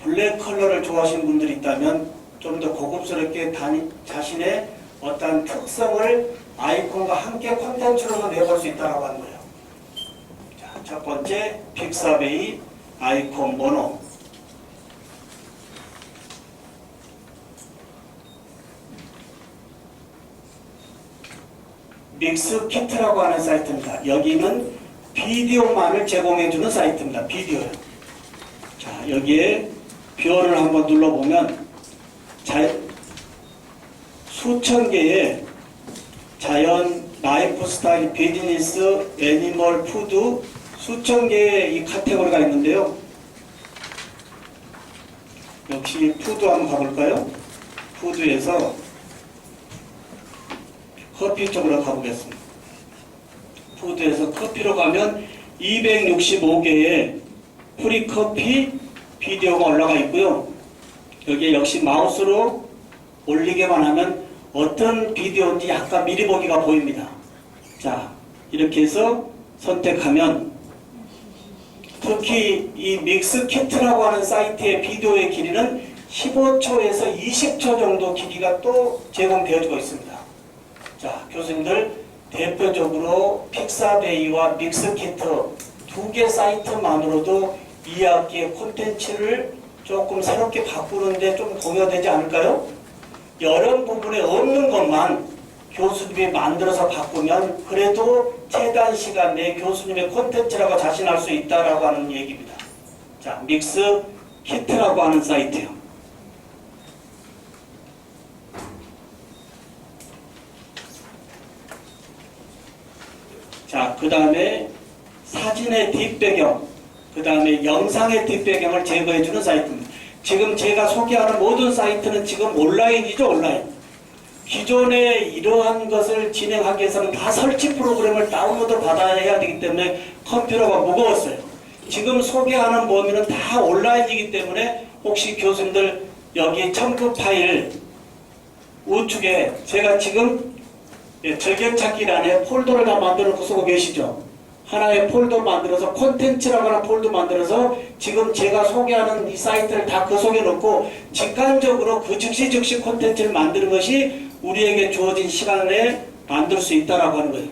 블랙 컬러를 좋아하시는 분들이 있다면 좀 더 고급스럽게 자신의 어떤 특성을 아이콘과 함께 콘텐츠로도 내볼 수 있다고 하는 거예요. 자, 첫 번째 픽사베이 아이콘 모노. 믹스 키트라고 하는 사이트입니다. 여기는 비디오만을 제공해주는 사이트입니다. 비디오요. 자, 여기에 뷰어를 한번 눌러보면 수천 개의 자연, 라이프 스타일, 비즈니스, 애니멀, 푸드 수천 개의 이 카테고리가 있는데요. 역시 푸드 한번 가볼까요? 푸드에서 커피 쪽으로 가보겠습니다. 푸드에서 커피로 가면 265개의 프리커피 비디오가 올라가 있고요. 여기에 역시 마우스로 올리게만 하면 어떤 비디오인지 약간 미리 보기가 보입니다. 자, 이렇게 해서 선택하면 특히 이 믹스 키트라고 하는 사이트의 비디오의 길이는 15초에서 20초 정도 길이가 또 제공되어지고 있습니다. 자, 교수님들 대표적으로 픽사베이와 믹스키트 두 개 사이트만으로도 2학기의 콘텐츠를 조금 새롭게 바꾸는데 좀 공유되지 않을까요? 여러 부분에 없는 것만 교수님이 만들어서 바꾸면 그래도 최단 시간 내에 교수님의 콘텐츠라고 자신할 수 있다라고 하는 얘기입니다. 자, 믹스키트라고 하는 사이트요. 자, 그 다음에 사진의 뒷배경, 그 다음에 영상의 뒷배경을 제거해주는 사이트입니다. 지금 제가 소개하는 모든 사이트는 지금 온라인이죠, 온라인. 기존에 이러한 것을 진행하기 위해서는 다 설치 프로그램을 다운로드 받아야 해야 되기 때문에 컴퓨터가 무거웠어요. 지금 소개하는 범위는 다 온라인이기 때문에 혹시 교수님들 여기 첨부 파일 우측에 제가 지금 즐겨찾기란에 폴더를 다 만들어 놓고 쓰고 계시죠? 하나의 폴더 만들어서 콘텐츠라고 하는 폴더 만들어서 지금 제가 소개하는 이 사이트를 다 그 속에 넣고 직관적으로 그 즉시 콘텐츠를 만드는 것이 우리에게 주어진 시간에 만들 수 있다라고 하는 거예요.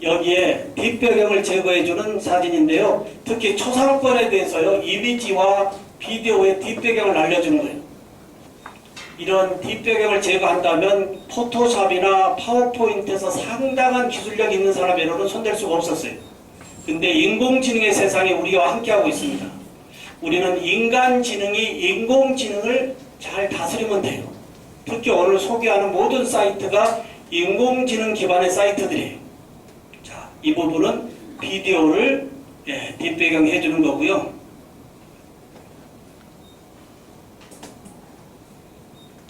여기에 뒷배경을 제거해주는 사진인데요. 특히 초상권에 대해서요. 이미지와 비디오의 뒷배경을 알려주는 거예요. 이런 뒷배경을 제거한다면 포토샵이나 파워포인트에서 상당한 기술력 있는 사람에게는 손댈 수가 없었어요. 근데 인공지능의 세상에 우리와 함께하고 있습니다. 우리는 인간지능이 인공지능을 잘 다스리면 돼요. 특히 오늘 소개하는 모든 사이트가 인공지능 기반의 사이트들이에요. 자, 이 부분은 비디오를 뒷배경 해주는 거고요.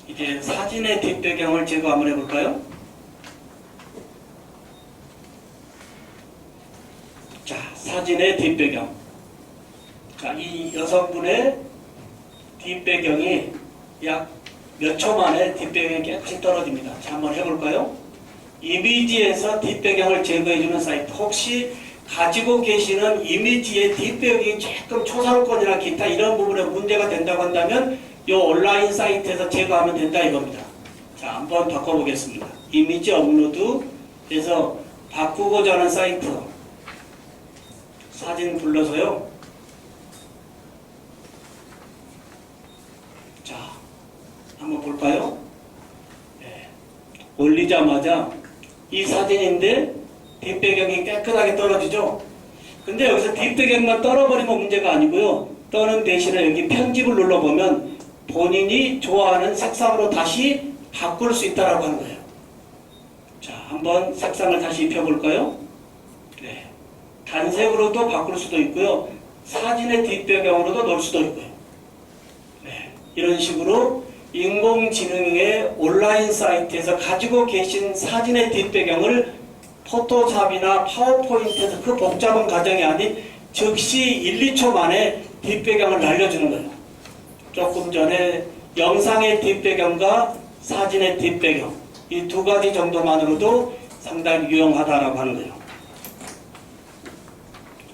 이제 사진의 뒷배경을 제거 한번 해볼까요? 자, 사진의 뒷배경. 자, 이 여성분의 뒷배경이 약 몇 초 만에 뒷배경이 깨끗이 떨어집니다. 자, 한번 해볼까요? 이미지에서 뒷배경을 제거해주는 사이트. 혹시 가지고 계시는 이미지의 뒷배경이 조금 초상권이나 기타 이런 부분에 문제가 된다고 한다면 이 온라인 사이트에서 제거하면 된다 이겁니다. 자, 한번 바꿔보겠습니다. 이미지 업로드에서 바꾸고자 하는 사이트 사진 불러서요. 자, 한번 볼까요? 네. 올리자마자 이 사진인데 뒷배경이 깨끗하게 떨어지죠. 근데 여기서 뒷배경만 떨어버리면 문제가 아니고요. 떠는 대신에 여기 편집을 눌러보면 본인이 좋아하는 색상으로 다시 바꿀 수 있다라고 하는 거예요. 자, 한번 색상을 다시 입혀볼까요? 네. 단색으로도 바꿀 수도 있고요. 사진의 뒷배경으로도 넣을 수도 있고요. 네. 이런 식으로 인공지능의 온라인 사이트에서 가지고 계신 사진의 뒷배경을 포토샵이나 파워포인트에서 그 복잡한 과정이 아닌 즉시 1, 2초 만에 뒷배경을 날려주는 거예요. 조금 전에 영상의 뒷배경과 사진의 뒷배경 이 두 가지 정도만으로도 상당히 유용하다라고 하는 거예요.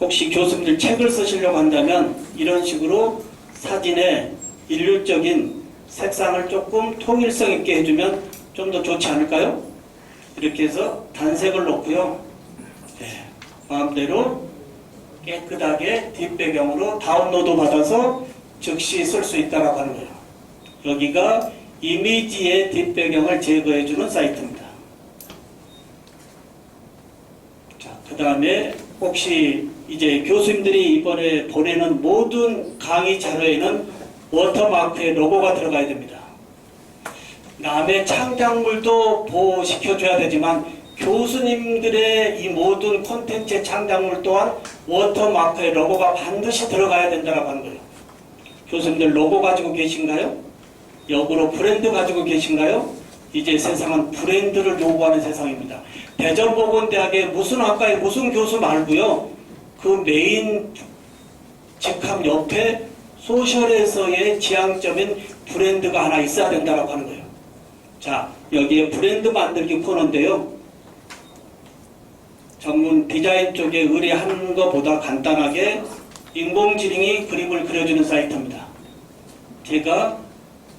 혹시 교수님들 책을 쓰시려고 한다면 이런 식으로 사진에 일률적인 색상을 조금 통일성 있게 해주면 좀 더 좋지 않을까요? 이렇게 해서 단색을 놓고요. 네, 마음대로 깨끗하게 뒷배경으로 다운로드 받아서 즉시 쓸 수 있다고 하는 거예요. 여기가 이미지의 뒷배경을 제거해주는 사이트입니다. 자, 그 다음에 혹시 이제 교수님들이 이번에 보내는 모든 강의 자료에는 워터마크의 로고가 들어가야 됩니다. 남의 창작물도 보호시켜줘야 되지만 교수님들의 이 모든 콘텐츠의 창작물 또한 워터마크의 로고가 반드시 들어가야 된다고 하는 거예요. 교수님들 로고 가지고 계신가요? 역으로 브랜드 가지고 계신가요? 이제 세상은 브랜드를 요구하는 세상입니다. 대전보건대학의 무슨 학과의 무슨 교수 말고요. 그 메인 직함 옆에 소셜에서의 지향점인 브랜드가 하나 있어야 된다고 하는 거예요. 자, 여기에 브랜드 만들기 코너인데요. 전문 디자인 쪽에 의뢰하는 것보다 간단하게 인공지능이 그림을 그려주는 사이트입니다. 제가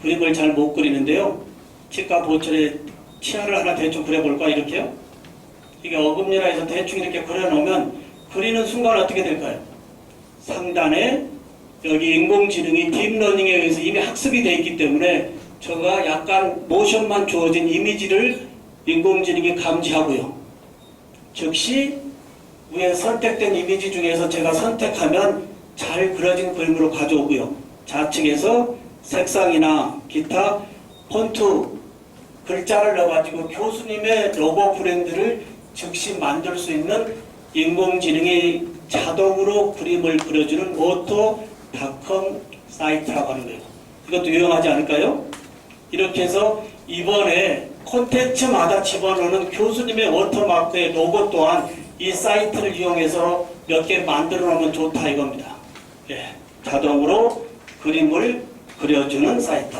그림을 잘 못 그리는데요. 치과 보철에 치아를 하나 대충 그려볼까 이렇게요. 이게 어금니라 해서 대충 이렇게 그려놓으면 그리는 순간 어떻게 될까요? 상단에 여기 인공지능이 딥러닝에 의해서 이미 학습이 되어 있기 때문에 제가 약간 모션만 주어진 이미지를 인공지능이 감지하고요. 즉시 위에 선택된 이미지 중에서 제가 선택하면 잘 그려진 그림으로 가져오고요. 좌측에서 색상이나 기타 폰트 글자를 넣어가지고 교수님의 로고 브랜드를 즉시 만들 수 있는 인공지능이 자동으로 그림을 그려주는 오토닷컴 사이트라고 하는 거예요. 이것도 유용하지 않을까요? 이렇게 해서 이번에 콘텐츠마다 집어넣는 교수님의 워터마크의 로고 또한 이 사이트를 이용해서 몇 개 만들어 놓으면 좋다 이겁니다. 예, 자동으로 그림을 그려주는 사이트.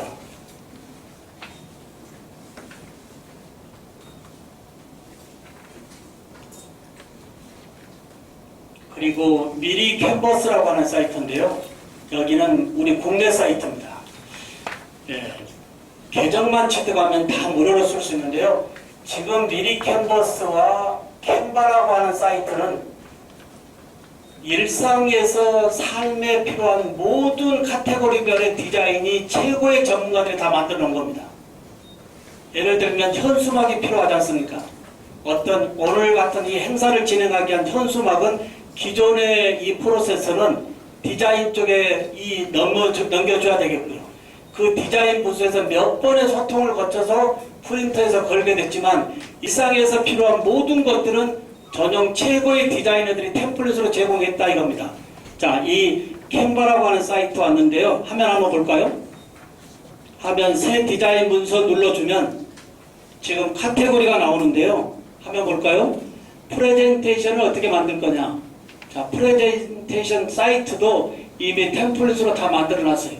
그리고 미리 캔버스라고 하는 사이트인데요. 여기는 우리 국내 사이트입니다. 예, 계정만 취득하면 다 무료로 쓸 수 있는데요. 지금 미리 캔버스와 캔바라고 하는 사이트는 일상에서 삶에 필요한 모든 카테고리별의 디자인이 최고의 전문가들이 다 만들어 놓은 겁니다. 예를 들면 현수막이 필요하지 않습니까? 어떤 오늘 같은 이 행사를 진행하기 위한 현수막은 기존의 이 프로세서는 디자인 쪽에 넘겨줘야 되겠고요. 그 디자인 부서에서 몇 번의 소통을 거쳐서 프린터에서 걸게 됐지만 일상에서 필요한 모든 것들은 전용 최고의 디자이너들이 템플릿으로 제공했다 이겁니다. 자, 이 캔바라고 하는 사이트 왔는데요. 화면 한번 볼까요? 화면 새 디자인 문서 눌러주면 지금 카테고리가 나오는데요. 화면 볼까요? 프레젠테이션을 어떻게 만들 거냐. 자, 프레젠테이션 사이트도 이미 템플릿으로 다 만들어 놨어요.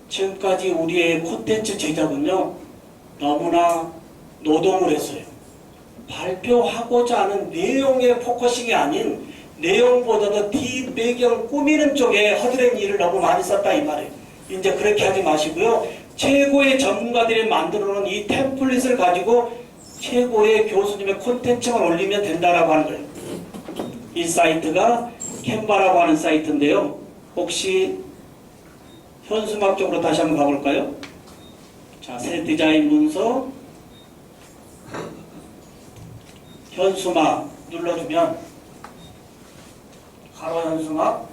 지금까지 우리의 콘텐츠 제작은요, 너무나 노동을 했어요. 발표하고자 하는 내용의 포커싱이 아닌 내용보다도 뒷배경 꾸미는 쪽에 허드렛 일을 너무 많이 썼다 이 말이에요. 이제 그렇게 하지 마시고요. 최고의 전문가들이 만들어 놓은 이 템플릿을 가지고 최고의 교수님의 콘텐츠만 올리면 된다라고 하는 거예요. 이 사이트가 캔바라고 하는 사이트인데요. 혹시 현수막 쪽으로 다시 한번 가볼까요? 자, 새 디자인 문서 현수막 눌러주면 가로 현수막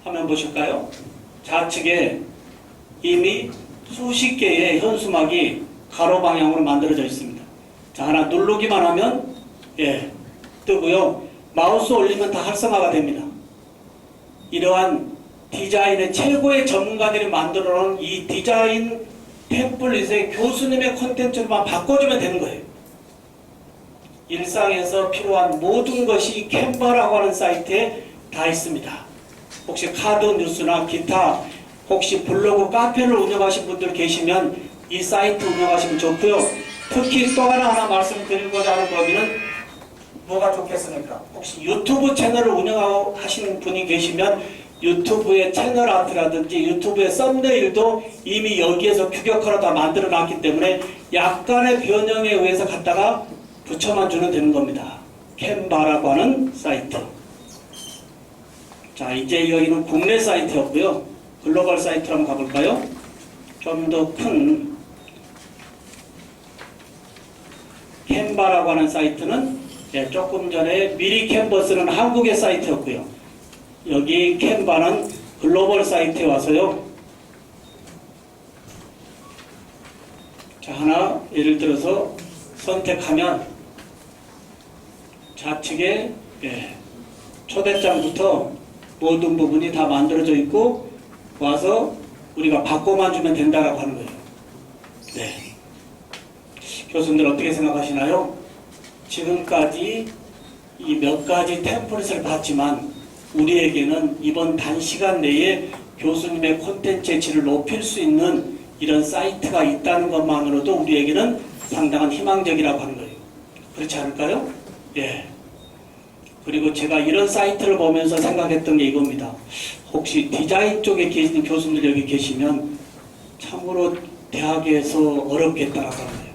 화면 보실까요? 좌측에 이미 수십 개의 현수막이 가로 방향으로 만들어져 있습니다. 자, 하나 누르기만 하면 뜨고요. 마우스 올리면 다 활성화가 됩니다. 이러한 디자인의 최고의 전문가들이 만들어 놓은 이 디자인 템플릿의 교수님의 콘텐츠로만 바꿔주면 되는 거예요. 일상에서 필요한 모든 것이 캔바라고 하는 사이트에 다 있습니다. 혹시 카드 뉴스나 기타 혹시 블로그 카페를 운영하신 분들 계시면 이 사이트 운영하시면 좋고요. 특히 또 하나 말씀드리고자 하는 범위는 뭐가 좋겠습니까? 혹시 유튜브 채널을 운영하시는 분이 계시면 유튜브의 채널 아트라든지 유튜브의 썸네일도 이미 여기에서 규격화로 다 만들어 놨기 때문에 약간의 변형에 의해서 갖다가 붙여만 주면 되는 겁니다. 캔바라고 하는 사이트. 자, 이제 여기는 국내 사이트였고요. 글로벌 사이트로 한번 가볼까요? 좀 더 큰 캔바라고 하는 사이트는 조금 전에 미리 캔버스는 한국의 사이트였고요. 여기 캔바는 글로벌 사이트에 와서요. 자, 하나 예를 들어서 선택하면 좌측에 초대장부터 모든 부분이 다 만들어져 있고 와서 우리가 바꿔만 주면 된다라고 하는 거예요. 네. 교수님들 어떻게 생각하시나요? 지금까지 이 몇 가지 템플릿을 봤지만 우리에게는 이번 단시간 내에 교수님의 콘텐츠의 질을 높일 수 있는 이런 사이트가 있다는 것만으로도 우리에게는 상당한 희망적이라고 하는 거예요. 그렇지 않을까요? 예. 그리고 제가 이런 사이트를 보면서 생각했던 게 이겁니다. 혹시 디자인 쪽에 계신 교수님들 여기 계시면 참으로 대학에서 어렵겠다라고 하는 거예요.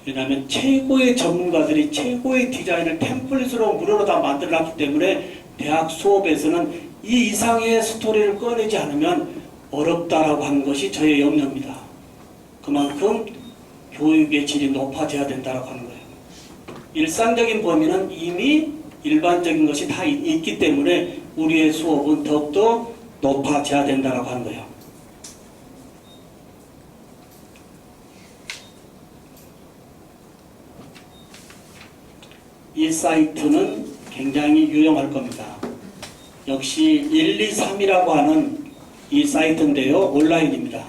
왜냐하면 최고의 전문가들이 최고의 디자인을 템플릿으로 무료로 다 만들어놨기 때문에 대학 수업에서는 이 이상의 스토리를 꺼내지 않으면 어렵다라고 하는 것이 저의 염려입니다. 그만큼 교육의 질이 높아져야 된다라고 하는 거예요. 일상적인 범위는 이미 일반적인 것이 다 있기 때문에 우리의 수업은 더욱더 높아져야 된다라고 하는 거예요. 이 사이트는 굉장히 유용할 겁니다. 역시 123이라고 하는 이 사이트인데요. 온라인입니다.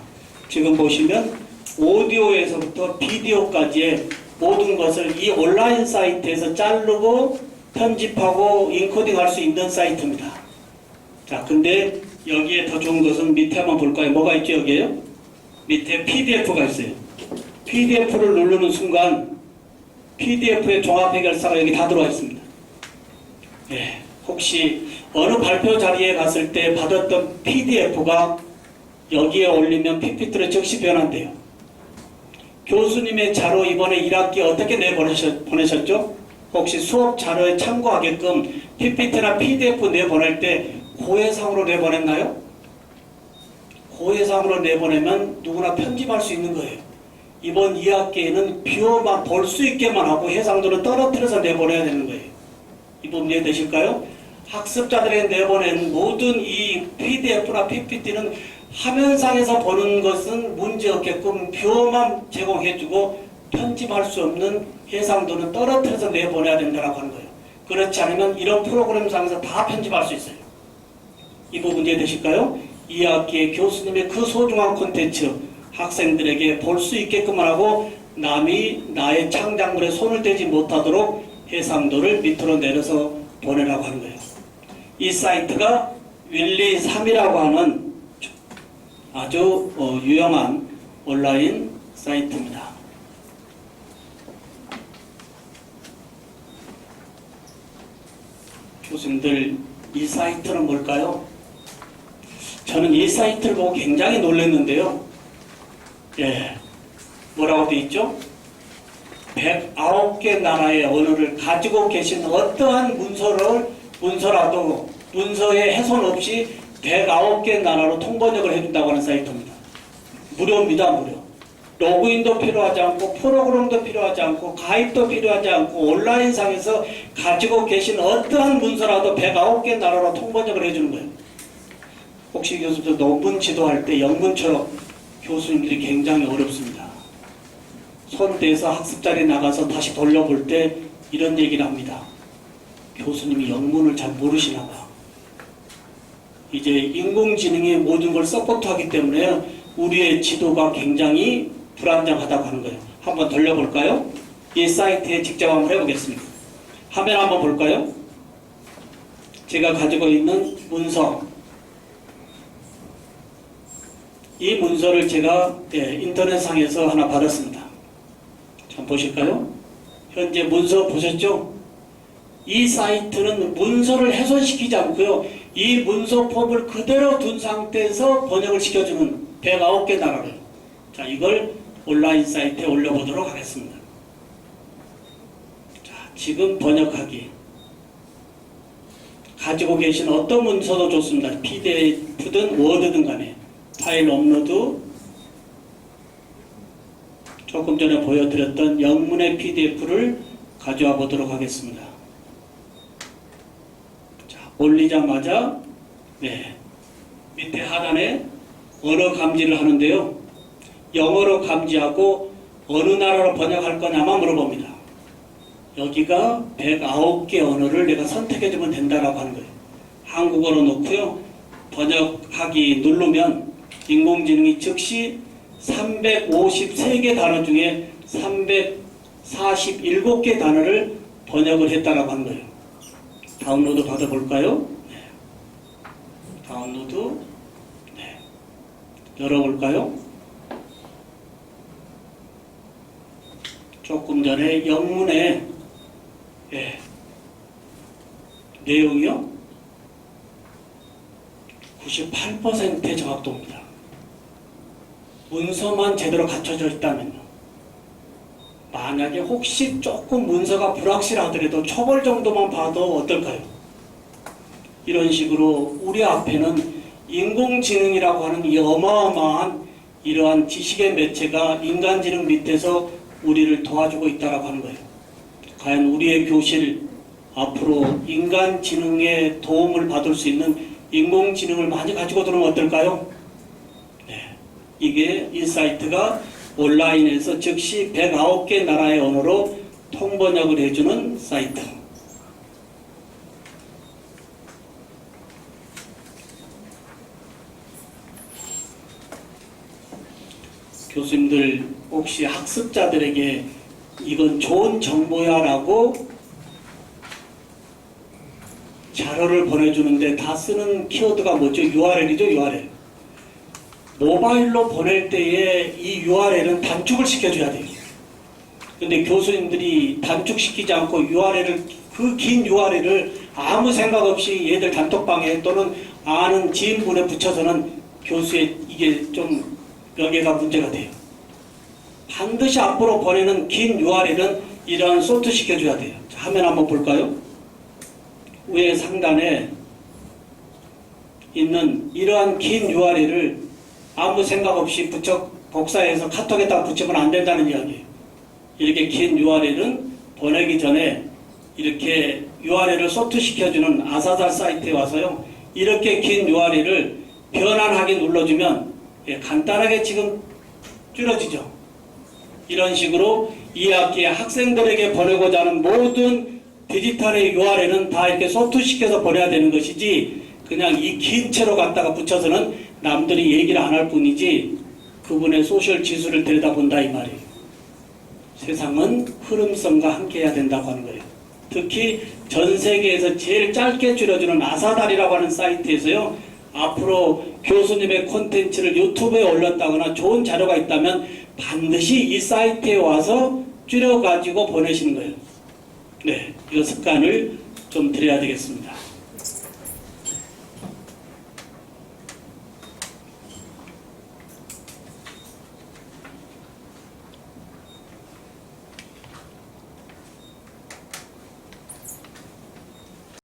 지금 보시면 오디오에서부터 비디오까지의 모든 것을 이 온라인 사이트에서 자르고 편집하고 인코딩 할 수 있는 사이트입니다. 자, 근데 여기에 더 좋은 것은 밑에 한번 볼까요? 뭐가 있죠, 여기에요? 밑에 PDF가 있어요. PDF를 누르는 순간 PDF의 종합 해결사가 여기 다 들어와 있습니다. 네, 혹시 어느 발표 자리에 갔을 때 받았던 PDF가 여기에 올리면 PPT로 즉시 변환돼요. 교수님의 자료 이번에 1학기 어떻게 보내셨죠? 혹시 수업 자료에 참고하게끔 PPT나 PDF 내보낼 때 고해상으로 내보냈나요? 고해상으로 내보내면 누구나 편집할 수 있는 거예요. 이번 2학기에는 뷰어만 볼 수 있게만 하고 해상도를 떨어뜨려서 내보내야 되는 거예요. 이 부분 이해되실까요? 학습자들이 내보낸 모든 이 PDF나 PPT는 화면상에서 보는 것은 문제없게끔 뷰어만 제공해주고 편집할 수 없는 해상도는 떨어뜨려서 내보내야 된다고 하는 거예요. 그렇지 않으면 이런 프로그램상에서 다 편집할 수 있어요. 이 부분 이해되실까요? 2학기에 교수님의 그 소중한 콘텐츠 학생들에게 볼 수 있게끔 하고 남이 나의 창작물에 손을 대지 못하도록 해상도를 밑으로 내려서 보내라고 하는 거예요. 이 사이트가 윌리3이라고 하는 아주 유용한 온라인 사이트입니다. 교수님들, 이 사이트는 뭘까요? 저는 이 사이트를 보고 굉장히 놀랐는데요. 예, 뭐라고 되어 있죠? 109개 나라의 언어를 가지고 계신 어떠한 문서라도 문서에 훼손 없이 109개 나라로 통번역을 해준다고 하는 사이트입니다. 무료입니다, 무료. 로그인도 필요하지 않고 프로그램도 필요하지 않고 가입도 필요하지 않고 온라인상에서 가지고 계신 어떠한 문서라도 109개 나라로 통번역을 해주는 거예요. 혹시 교수님들 논문 지도할 때 영문처럼 교수님들이 굉장히 어렵습니다. 손대서 학습 자리에 나가서 다시 돌려볼 때 이런 얘기를 합니다. 교수님이 영문을 잘 모르시나 봐. 이제 인공지능이 모든 걸 서포트하기 때문에 우리의 지도가 굉장히 불안정하다고 하는 거예요. 한번 돌려볼까요? 이 사이트에 직접 한번 해보겠습니다. 화면 한번 볼까요? 제가 가지고 있는 문서, 이 문서를 제가 인터넷상에서 하나 받았습니다. 좀 보실까요? 현재 문서 보셨죠? 이 사이트는 문서를 훼손시키지 않고요. 이 문서 폼을 그대로 둔 상태에서 번역을 시켜주는 109개 나라를. 자, 이걸 온라인 사이트에 올려보도록 하겠습니다. 자, 지금 번역하기. 가지고 계신 어떤 문서도 좋습니다. PDF든 워드든 간에. 파일 업로드, 조금 전에 보여드렸던 영문의 PDF를 가져와 보도록 하겠습니다. 자, 올리자마자 밑에 하단에 언어 감지를 하는데요. 영어로 감지하고 어느 나라로 번역할 거냐만 물어봅니다. 여기가 109개 언어를 내가 선택해주면 된다라고 하는 거예요. 한국어로 놓고요. 번역하기 누르면 인공지능이 즉시 353개 단어 중에 347개 단어를 번역을 했다라고 하는 거예요. 다운로드 받아볼까요? 네. 다운로드. 네. 열어볼까요? 조금 전에 영문의 내용이요. 98%의 정확도입니다. 문서만 제대로 갖춰져 있다면요. 만약에 혹시 조금 문서가 불확실하더라도 초벌 정도만 봐도 어떨까요? 이런 식으로 우리 앞에는 인공지능이라고 하는 이 어마어마한 이러한 지식의 매체가 인간지능 밑에서 우리를 도와주고 있다고 하는 거예요. 과연 우리의 교실 앞으로 인간지능의 도움을 받을 수 있는 인공지능을 많이 가지고 들어오면 어떨까요? 이게 이 사이트가 온라인에서 즉시 109개 나라의 언어로 통번역을 해주는 사이트. 교수님들 혹시 학습자들에게 이건 좋은 정보야 라고 자료를 보내주는데 다 쓰는 키워드가 뭐죠? URL이죠, URL. 모바일로 보낼 때에 이 URL은 단축을 시켜줘야 돼요. 근데 교수님들이 단축시키지 않고 URL을, 그 긴 URL을 아무 생각 없이 얘들 단톡방에 또는 아는 지인분에 붙여서는 교수의 이게 좀 여기가 문제가 돼요. 반드시 앞으로 보내는 긴 URL은 이러한 소트 시켜줘야 돼요. 자, 화면 한번 볼까요? 위에 상단에 있는 이러한 긴 URL을 아무 생각 없이 복사해서 카톡에다 붙이면 안 된다는 이야기예요. 이렇게 긴 URL은 보내기 전에 이렇게 URL을 소트 시켜주는 아사달 사이트에 와서요. 이렇게 긴 URL을 변환하게 눌러주면 간단하게 지금 줄여지죠. 이런 식으로 이 학기에 학생들에게 보내고자 하는 모든 디지털의 URL은 다 이렇게 소트시켜서 보내야 되는 것이지 그냥 이 긴 채로 갖다가 붙여서는 남들이 얘기를 안 할 뿐이지 그분의 소셜 지수를 들여다본다 이 말이에요. 세상은 흐름성과 함께 해야 된다고 하는 거예요. 특히 전 세계에서 제일 짧게 줄여주는 아사달이라고 하는 사이트에서요. 앞으로 교수님의 콘텐츠를 유튜브에 올렸다거나 좋은 자료가 있다면 반드시 이 사이트에 와서 줄여가지고 보내시는 거예요. 네, 이 습관을 좀 들여야 되겠습니다.